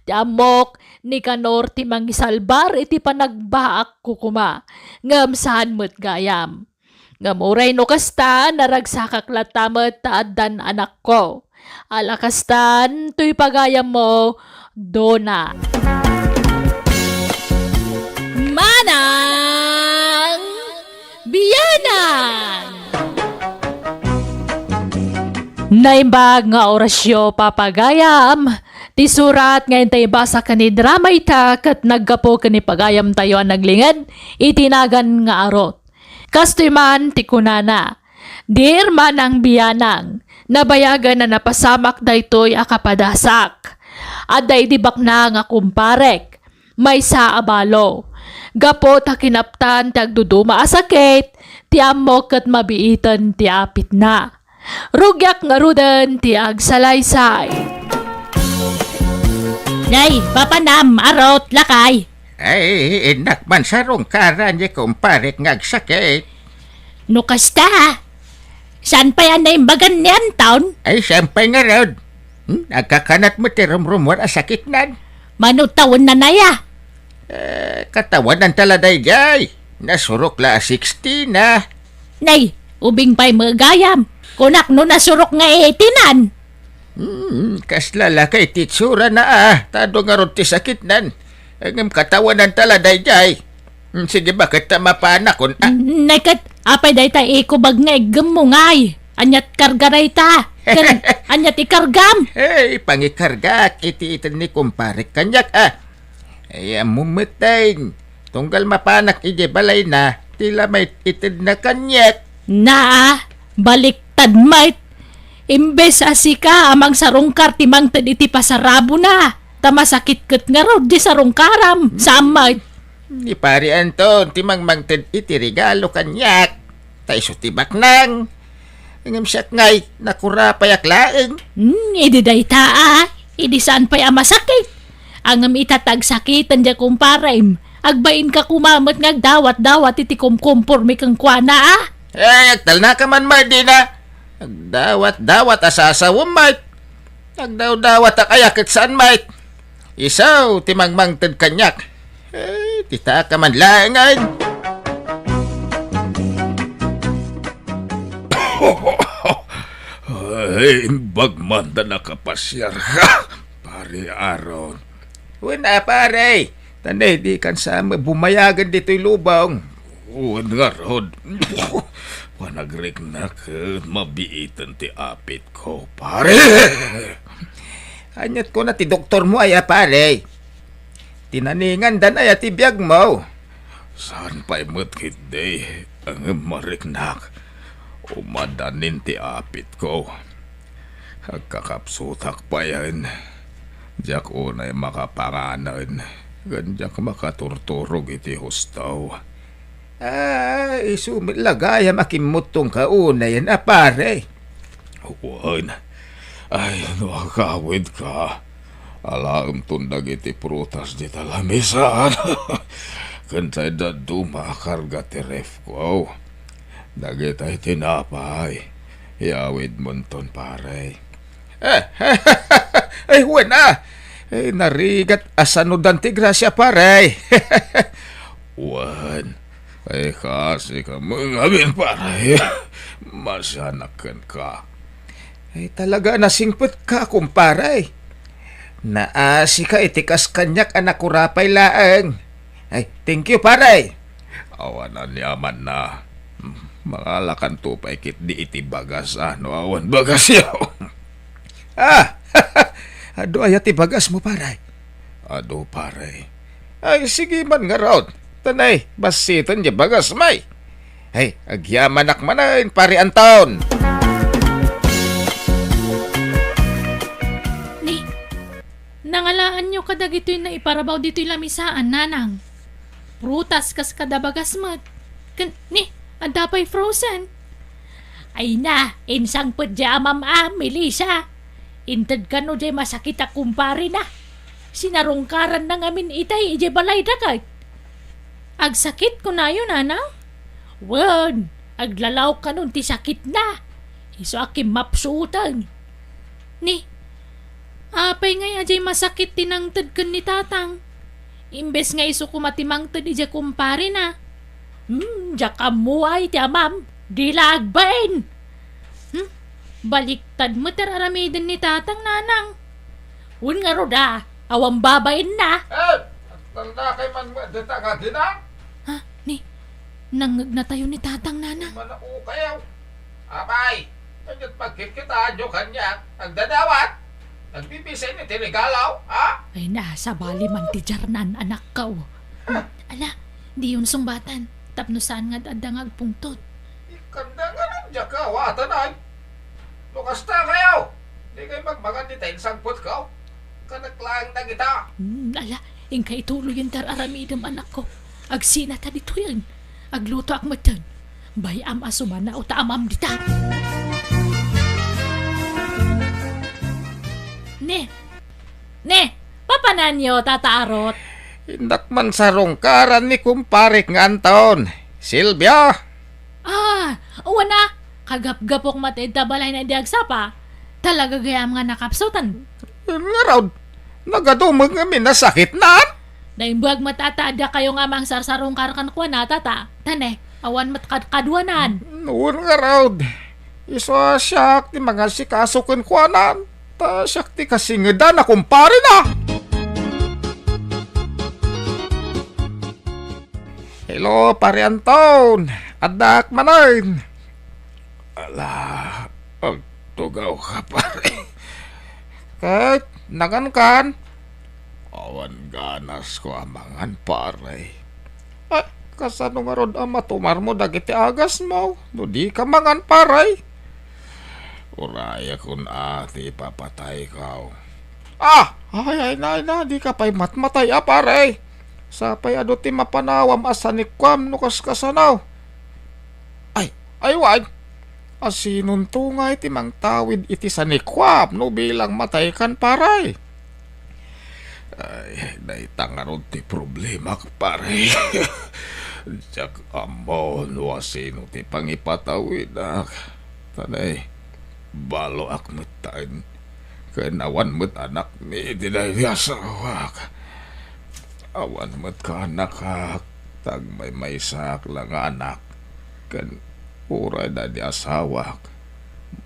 Ti amok ni Kanor ti mangisalbar iti panagbaak ko kuma. Ngam saan mo't gayam. Ngam uray no kasta naragsakak latamet ta addan anak ko. Alakastan tuy pagayam mo Dona. Manang biyanang! Naimbag nga orasyo papagayam. Ti surat ngayon tayo basa ka ni drama ita kat naggapo ka ni pagayam tayo ang naglingad. Itinagan nga arot. Kastoy man ti kunana. Dear manang biyanang, nabayagan na napasamak daytoy akapadasak. Aday dibak na nga kumparek. May sa abalo. Gapo ta kinaptan ti agduduma asakit. Ti amok kat mabiitan ti apit na. Rugyak nga rudan ti agsalaysay. Nay, papanam, arot, lakay. Ay, inak man sarong karan niya kumparek ngagsakit. No kasta ha? Saan pa yan na imbagan niyan taon? Ay, siyempre nga rod. Nagkakanat mo ti rumrumor asakit nan. Manutawon na naya. Katawan ng taladay jay. Nasurok la 60 na. Nay, ubing pa'y magayam. Kunak no nasurok nga itinan. Kaslala kay titsura na Tado nga ron ti sakit nan. Ang katawan ng taladay jay. Sige bakit ta mapanakon Nay kat, apay day tayo ikubag nga igam mo ngay. Anyat kargaray ta. Anyat ikargam. Hey, pangikarga. Iti-itan ni kumparek kanyak Ay, amumitay. Tunggal mapanak ije balay na. Tila may itid na kanyak. Baliktad mait. Imbes asika amang sarungkar timang iti pasarabo na. Tamasakit ket nga raw di sarungkaram. Samay. Ni pari Anton, timang mangted iti regalo kanyak. Tayo tibak nang. Ngam siyak ngay, nakura payak laeng. Idi day taa. Idi saan pa'y amasakit. Angam itatag sakitan dya kumparaim. Agbain ka kumamat ngagdawat-dawat iti kumkumpurmi kang kuana Ay, agtal na ka man Mardina. Agdawat-dawat asasawam mait. Agdaw-dawat akayakit saan mait. Isaw, timang mangted kanyak. Ay, Tita ka man langan. Ay, bagman na nakapasyar ka, pare Aron. Wala pare, tanay di kan sa bumayagan dito'y lubang. Uwan nga rod. Panagrik na ka, mabiitan ti apit ko, pare. Anyat ko na ti doktor mo ay pare. Tinaningan dan ay ti biyag mo. Saan pa'y matkit day ang mariknak. Umadanin ti apit ko. Agkakapsutak pa yan. Diyak unay makapanganan. Gandiyak makaturturog iti hustaw. Ay, sumilagaya makimutong kauna yan, pare. Uwan. Ay, nakakawid ka. Alam tundag iti prutas di talamisan. Kantay da dumakarga ti ref ko. Dagitay tinapay. Iawid mo ton, pare. Ay, wala. Ay, narigat asanodan ti grasya, pare. Wan. Ay, kasi ka mga pare. Masyanakan ka. Ay, talaga nasingpot ka, kumpare. Naasi ka itikas kanyak anak kurapay laang. Ay, thank you, pare. Awanan yaman na. Makalakan tupay kit di iti bagas, ano awan bagas yaw. Ado ay ati bagas mo, pare. Ado, pare. Ay, sige man nga raw. Tanay, basitan niya bagas, may. Ay, agyamanak manayin, pare Anton. Ni, nangalaan nyo kadag ito'y na iparabaw dito'y lamisaan, nanang. Prutas kas kadabagas mat. Ni, anda pa'y frozen. Ay na, insang padya Melissa. Intad ka no jay masakit a kumpare na. Sinarungkaran na ngamin itay ije balay dagat. Agsakit ko na yun, nanang. Wan, aglalaw ka nun ti sakit na. Iso akim mapsutan. Ni, apay ngay ajay masakit tinangtad kan ni tatang. Imbes nga iso kumatimangtad ije kumpare na. Jaka muay ti amam. Dilagbain. Baliktad mo tararamidan ni tatang, nanang. Un nga roda, awang babain na. Tanda kay man mo, dita nga ginang. Ha, ni, nangag na tayo ni tatang, nanang. Manaku kayo. Abay, kanyat pagkikita nyo kanya. Nagdadawat. Nagbibisay ni tinigalaw, ha? Ay na, sa bali man ti Jarnan, anak ka. Ala, di yun sumbatan. Tapno saan nga adangag pungtot. Ikanda nga rin dyan ka, watan ay. Lukas na kayo. Di kayo magmagan di tayong sangpot ka. Kanaklang na kita. Ala, ingka ituloy yung tararamidam anak ko. Agsina ta dito yan. Agluto ak matan. Bayam asumana o taamam dita. Ne, papanan nyo, Tata Arot? Indak man sa rungkaran ni kumpare ng Anton. Silvia! Uwana, kagap-gapok matid tabalay na diagsapa. Talaga gayam nga nakapsutan. Nga raw, nagadumag nga minasakit na. Naimbag matatada kayo nga mang sarsarong karkan kwa na, Tata. Tane, awan matkadwanan. Noon nga raw, iso siyak ti mga sikasukon kwanan. Ta siyak ti kasingida na kumpare na. Hello, pare Anton. Adak manayin. Ala, agtugaw ka, pare. Kahit nagankan. Awan ganas ko amangan, pare. Ay, kasano nga rod ang matumar mo dagiti agas mo. No di ka mangan, pare. Uraya kun ati papatay ka. Ay, di ka pa'y matmatay, pare. Sapay ado ti mapanawam asanikwam no kaskasanaw. Ay, wag. Asinon tungay ti mang tawid iti sanikwam no bilang matay kan, pare. Ay, naitangarod ti problema, pare. Jak amon wasino ti pangipatawid ak. Tanay, balo ak mutain. Kenawan mut anak mi dinay asawak. Awan mat ka anak ha. Tag may sak lang anak. Kan uray na di asawak.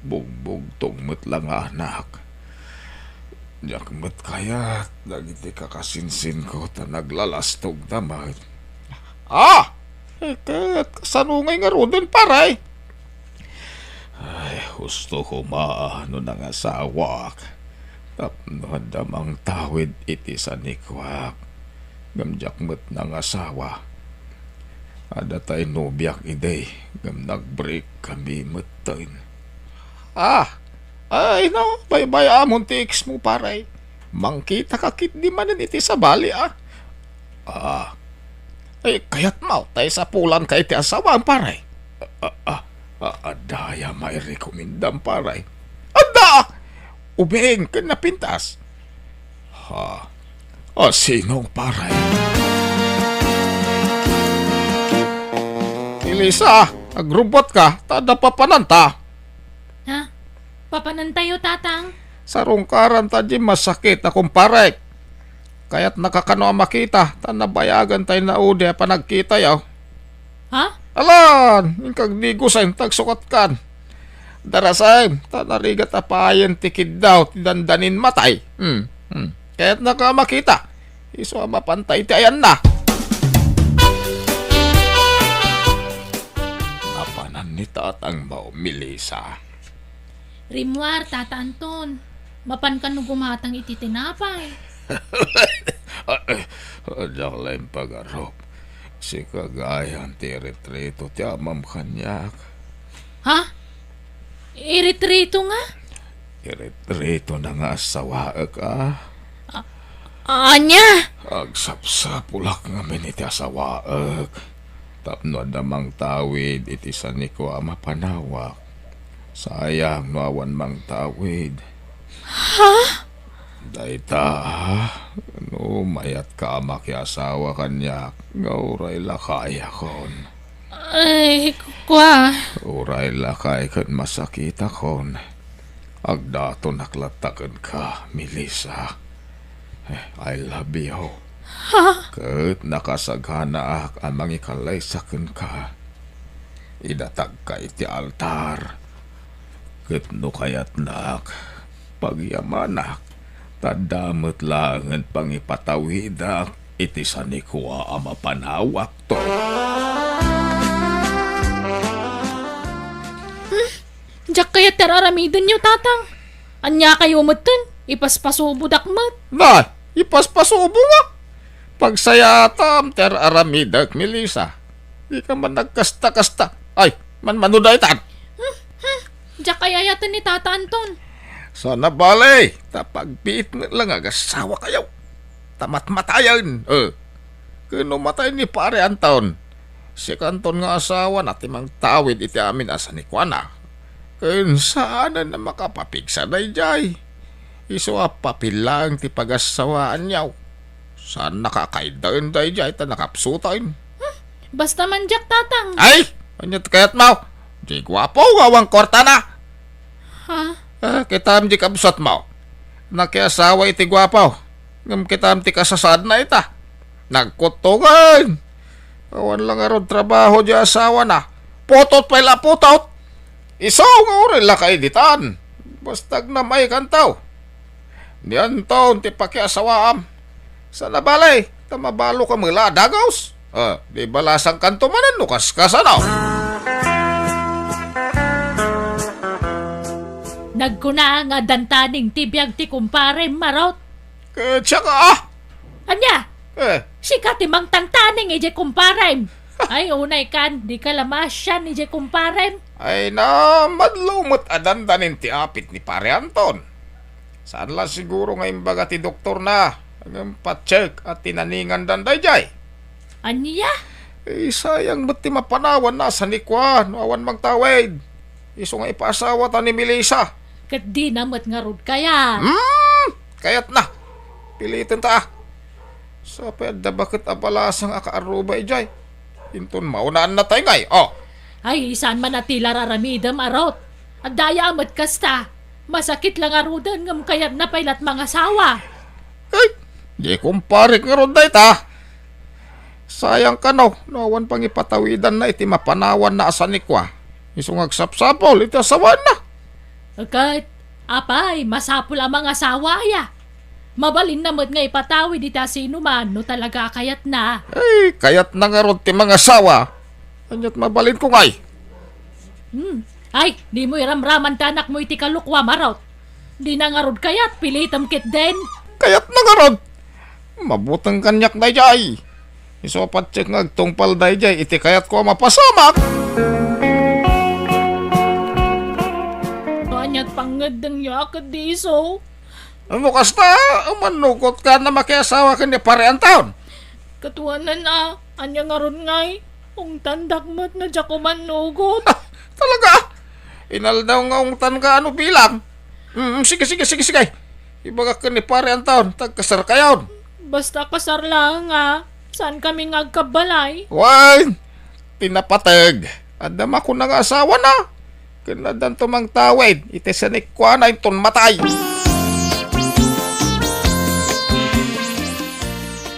Bugbog tungmat lang anak. Diyak mat kaya. Dagiti kakasinsin ko ta naglalastog naman. Kat kasanungay nga rodon paray. Ay, husto ko maano ng asawak. Tapno damang tawid iti sa nikwak. Gamjakmat ng asawa. Ada tayo nobyak iday. Gam nagbreak kami matin. Ay no, bye-bye amon tiks mo paray. Mangkita kakit di manan iti sa bali Ay, kayat mo, tayo sa pulan kay iti asawa ang paray. Adaya may rekomendam paray. Ada! Ubeng ka na pintas. Sinong paray? Elisa, agrubot ka, tada papananta. Ha? Papanantayo, tatang? Sarong karan tadi masakit akong paray. Kaya't nakakano makita, tanabayagan tayo na ude panagkita yaw. Ha? Alan, yung kagdigusan, tagsukat kan. Darasay, tanarigat apayan tikid daw, dandanin matay. Kaya't nakamakita, iso mapantay tayan na. Napanan ni tatang mau Melissa. Rimwar, Tata Anton. Mapan ka no gumatang iti tinapay. Diyak lang pag-arop. Si kagayan ti retrito ti amam kanyak. Ha? Iritrito nga? Retrito na nga asawa ka. Anya? Agsapsapulak nga miniti asawaak. Tapno damang tawid iti sa niko ama panawak. Sayang no awan mang tawid. Ha? Dayta, no mayat ka ama ki asawa kanyak. Ngauray lakay akon. Ay, kwa. Uray lakay kan masakit akon. Agdato naklatakan ka, Melissa. I love you. Ha? Kat nakasaghana ak amang ikalaysakan ka. Idatag ka iti altar. Kat no kayat nak, pagyamanak, tadamot lang ang pangipatawidak, iti sa nikwa ama panawak to. Diyak kaya teraramidan nyo, tatang. Anya kayo matun, ipaspasubo dakmat. Na, ipaspasubo nga. Pagsayatam teraramidak, Melissa. Di ka man nagkasta-kasta. Ay, manmanuday tan. Diyak kaya yata ni Tata Anton. Sana balay, tapagpiit na lang agasawa kayo. Tamat-matayan. Kano matay ni pare Anton. Si Anton nga asawa na timang tawid iti amin asa ni Kuana. Kun saan na makapapigsa na jay. Iso papilang ti pagasawaan niyaw. Saan nakakaidaan day jay ta nakapsutain. Basta man diyak, tatang. Ay! Anyat kayat mo. Di gwapo, wawang korta na. Ha? Kitam di kabsat mo. Nakiasawa iti gwapo. Ngam kitam ti kasasad na ita. Nagkutungan. Awan lang aron trabaho di asawa na. Putot pa ila putot. Isaw nga uri lakay ditan. Bastag na may kantaw. Diyan taon ti pakiasawaam. Sa nabalay, tamabalo ka mula dagaws. Di balasang kanto manan nukas kasanaw. Nagkuna nga dantaning tibiyag ti kumpare marot. Tsaka Anya? Si katimang tantaning ije kumpare. Ay, unay kan, di ka lamasyan ije kumpare. Ay na madlumot adandanin ti apit ni pare Anton. Saan lang siguro nga imbaga ti doktor na. Ang pa-check at tinaningan danday jay. Anya? Sayang ba't ti mapanawan na sa nikwa, no awan magtawid. Iso nga ipasawa ta ni Melissa. Kat di namat nga rod kaya. Kayat na. Pilitin ta. Sa pwede bakit abalasang akaaruba ijay. Inton maunaan na tayo ngay. Ay, isan man natila raramidam arot. At daya amat kasta. Masakit lang arudan ngam kayat na pailat mga sawa. Ay, di kumparik nga ron day ta. Sayang ka no, nawan pang ipatawidan na iti mapanawan na asanikwa. Isong agsapsapol, iti asawan na. Kahit, apay, masapul ang mga asawa ya. Mabalin naman nga ipatawid ita sino man, no talaga kayat na. Ay, kayat na nga ron ti mga asawa. Anyat mabalin ko ngay. Ay, di mo iramraman tanak mo iti kalukwa marot. Di na nga rod kayat, pilitam kit den. Kayat na nga ron. Mabutang kanyak na jay. Isopat check nga agtungpal na jay, iti kayat ko mapasamak. Kanyat pangadang yakad diso. Bukas na, manukot ka na makiasawa ka ni parean taon. Katuanan na, anya nga ron ngay. Kung tandak mo't na dya ko manugot. Talaga? Inal daw nga ungtan ka ano bilang. Sige. Ibaga ka ni parean taon, tagkasar kayon. Basta kasar lang nga. Saan kami ngagkabalay? Why? Pinapatag. Adam ako na nga asawa na. Kanadan tumang tawid, itisanik ko na iton matay.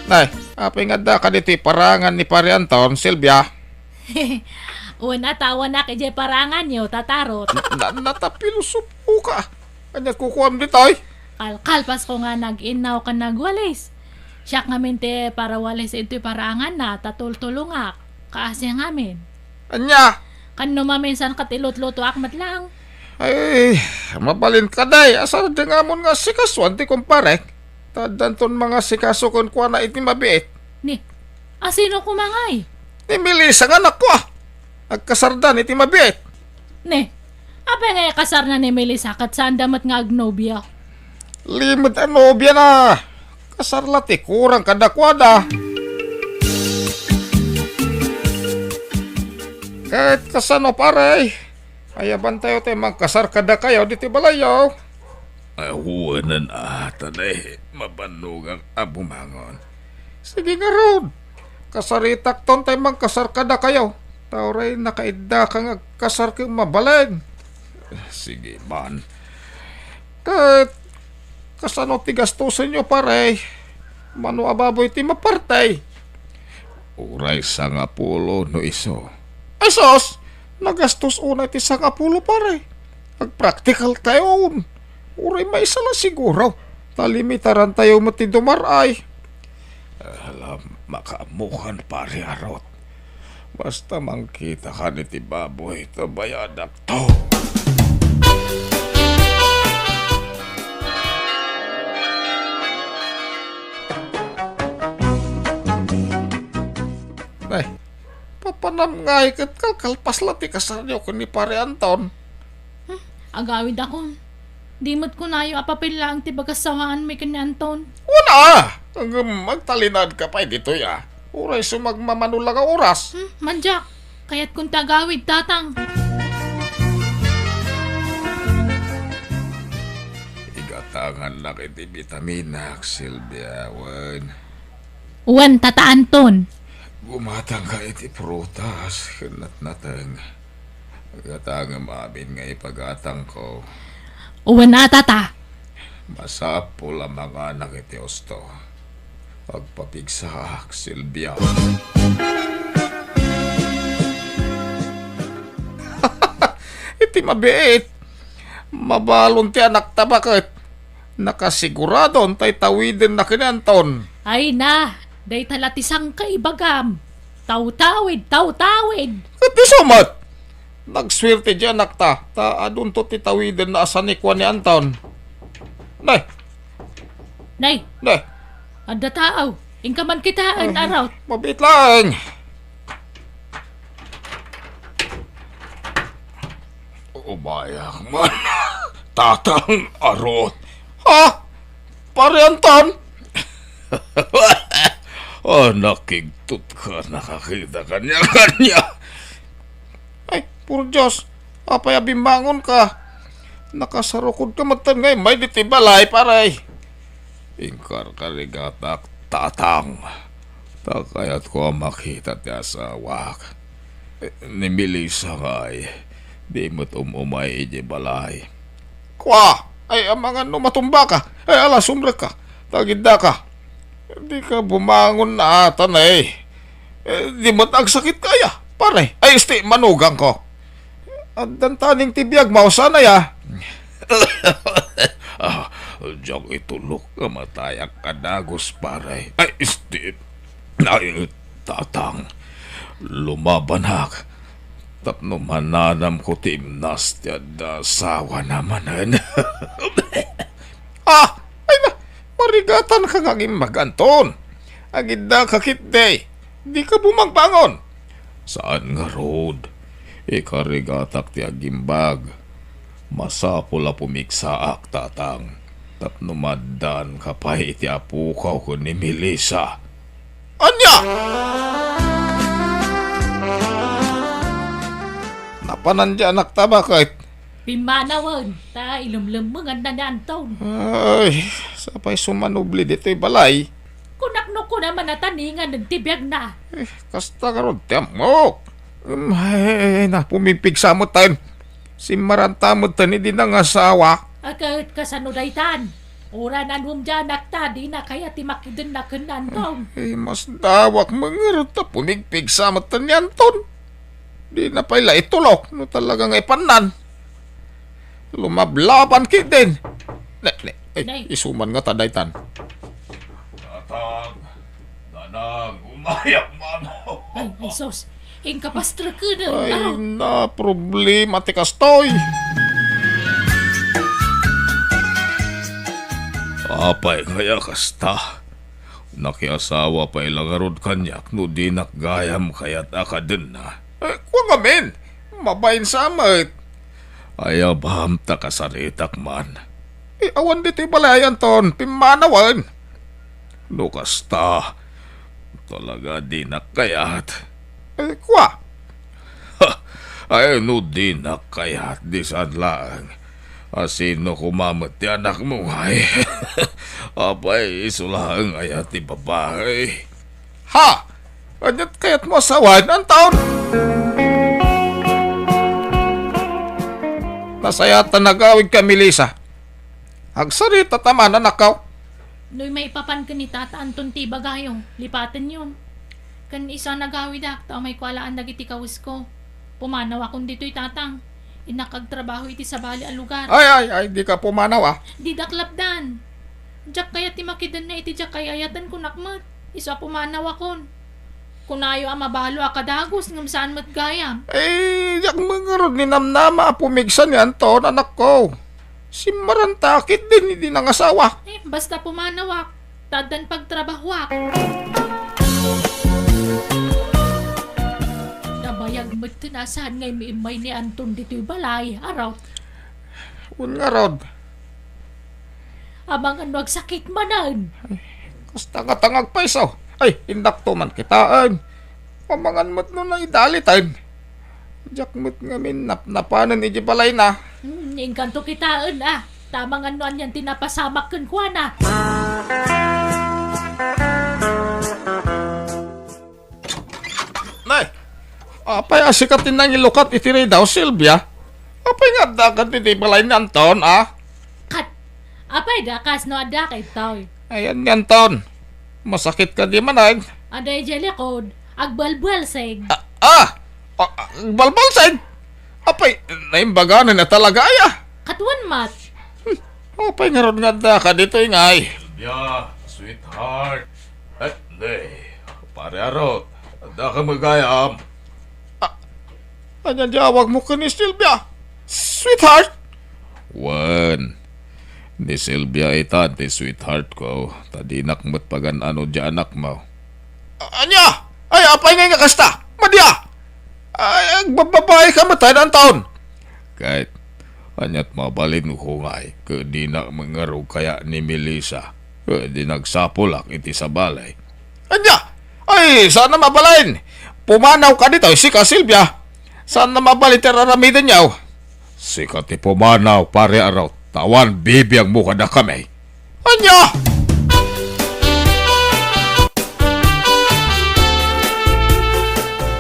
Nay, apay nga da ka dito parangan ni Pare Anton, Silvia. Una tawa na kay parangan nyo, tatarot. Natapilusupo ka. Kanya kukuha mo dito ay. Kalpas ko nga nag-inaw ka nagwalis. Siya nga mente para walis ito parangan na tatultulungak. Kaasya ngamin. Anya? Kano maminsan katilot-luto akmat lang. Ay, mabalin ka day. Asar di nga mo nga sikaswan ti kumpare. Tadanton mga sikaso kon kuha na iti mabiit. Ni, asino kumangay? Ni Melissa nga anak ko ah. Agkasardan iti mabiit. Ni, apa nga kasar na ni Melissa kat saan damat nga agnobya? Limit ang nobya na. Kasarlat eh, kurang kadakwada. Kahit kasano pare, ayaban tayo tayo magkasar kada kayo dito balayaw. Ahuwanan atan eh, mabanugang abumangon. Sige nga ron. Kasaritak ton tayo magkasar kada kayo. Tauray nakaida kang agkasar kang mabalag. Sige man. Kahit kasano ti gastusin nyo pare, mano ababoy ti mapartay. Uray sa nga pulo no iso. Ay sos, nagastos una ti sang apulo pare. Ag-practical tayo. Uray may isa lang siguro. Talimitaran tayo mati dumaray. Alam, makaamukan pare arot. Basta mangkita ka ni ti baboy, to bayadak to. Ay, papanam nga ikat kalkalpas lang ti kasar nyo ni Pare Anton. Agawid ako. Di mo't ko na yung apapil lang ti bagasawaan may kanya Anton. Una! Hanggang magtalinad ka pa dito ya. Uray sumagmamanulang ang oras. Manjak, kaya't kung tagawid tatang. Igatangan na kiti vitaminak, Silvia, wan. Uwan, tata Anton. Gumatang ka iti prutas, kanat-natang. Igatangan mamin nga ipagatang ko. Uwan na tata. Masapol ang mga anak iti osto. Pagpapigsak, Silvia. Iti mabiit. Mabalon ti anak tabakit. Nakasigurado tay tawidin na kini Anton. Ay na, day talatisang kaibagam. Taw-tawid, taw-tawid. At di sumat. Nagswerte di anak ta. Ta adun to ti tawidin na asanikwa ni Anton. Nay, Nay, nay. ada tao. Ingkaman kitaan araw. Mabit lang. Umayak man. Tatang arot. Ha? Pare Anton? Nakigtut ka, nakakita kanya-kanya. Ay, puro Diyos. Apay abimbangon ka. Nakasarukod ka matan ngay. May ditibalay, paray. Ingkar ka rigatak, tatang. Takayat ko makita ti asawak. Ni Melissa kay, di mo't umay iji balay. Kwa! Ay, ang mga matumba ka. Ay, ala, sumra ka. Tagida ka. Hindi ka bumangon na atan eh. Di mo't ang sakit kaya. Pare, ay isti manugang ko. At dantaning tibiyag mo sana ya. Diyak itulok kamatayak kadagos pare. Ay isti. Ay tatang. Lumabanag. Tapno mananam ko timnas tiyada sawa namanan. Ay na. Marigatan ka ngaging maganton. Agida kakit day. Di ka bumagbangon. Saan nga road? Ikarigatak ti agimbag. Masapula pumiksaak tatang. Tapno madan kapay ti apukaw ko ni Melissa. Anya! Napanandya anak tabakit. Pimanawan, ta ilumlumungan na ni Anton. Ay, sapay sumanubli dito'y balay. Kunakno ko naman nataningan ng tibiyag na. Kasta karon tiyamo. Ay, na pumipig sa mo tayo. Si Maranta mo tani din ang asawa. Agad kasanudaytan. Ora na dyan nakta, di na kaya timakidin na kanantong. Ay, mas dawak mga ta pumipig sa mo tani Anton. Di na pala itulok. No talagang ipanan. Lumablaban ki din. Ay, isuman nga tadaytan. Tatang, danang, umayak mano. Ay, sos. Ingkapastra ka na. Ay, na problema ti kastoy. Apay kaya kasta. Nakiasawa pa ilangarod kanyak no di nakgayam kaya't akadun na. Ay, kung amin, mabayin samit. Ayaw baham ta kasaritak man. Awan dito'y balayan ton, pimanawan. No kasta, talaga di nakayat. Kwa? Ay, no di nakayat, di saan lang. Sino kumamat ti anak mo, ay? Apay, isulaang ayat ti babae. Ha? Anyat kaya't mo asawan, ang taon? Nasayatan nagawig ka, Melissa. Agsarita taman, anak ka. No'y may papan ka ni Tata Anton ti bagayong, lipaten yun. Kan isa nagawid tao may kwalaan dagiti kawis ko. Pumanaw akong dito'y tatang. Inakagtrabaho iti sa bali ang lugar. Ay, di ka pumanaw Di daklapdan. Diyak kaya ti makidan na iti diyak kaya ayatan ko nakmat. Isa pumanaw akon. Kunayo mabalo akadagos ngam saan mat gayam. Ay, yak mga ron ni namnama pumigsan yan to, anak ko. Si Marantakit din, hindi nang asawa. Basta pumanawak. Tadan pagtrabahwak. Nabayag magtinasan ngay miimay ni Anton dito'y balay, araw. Un nga rod. Abang ano agsakit manan. Kasta nga tangag paiso. Ay, indak to man kitaan. Pamangan mo't no na idalitan. Diyak mo't ngamin napanan iji balay na. Ingkanto kitaan Tamang ano yan tinapasamak kan kwa na. Nay, apay asikatin nang ilukat itiray daw, Sylvia. Apay nga dagat iti balay ni Anton, Kat, apay dakas no ada kay tao. Ayan yan, Anton. Masakit ka di manay. Aday jelikod, agbalbal seg. Balbalsay. Apay, naimbaganan na talaga Katuan mat. Apay nga ron nga daka dito ingay. Sylvia, sweetheart. Pare arot. Ada ka magayam. Anyan jawag mo ka ni Sylvia. Sweetheart. Wan. Ni Sylvia ita, ti sweetheart ko. Tadinak mo't pagan ano dyan anak mo. Anya! Ay, apay nga kasta! Madya! Ay, agbababae ka matay ng taon! Kahit, anyat mabalin ko ngay, di na mangaro kaya ni Melissa. Di nagsapulak iti sa balay. Anya! Ay, saan na mabalain? Pumanaw ka dito, si ka Sylvia. Saan na mabalit raramidan niyaw? Sikat ti pumanaw, pare araw. Tawan, bibiyang mo kada kami. Anya!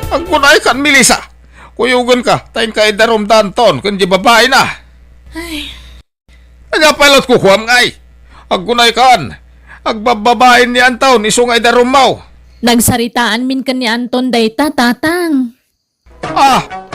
Ang kunay kan, Melissa. Kuyugan ka, tayo ka idarom danton, kundi babae na. Ay. Anya pilot ko kuwam ngay. Ang kunay kan, agbababae ni Anton, isong idarom mo. Nagsaritaan min ka ni Anton dayta, tatang. Ah,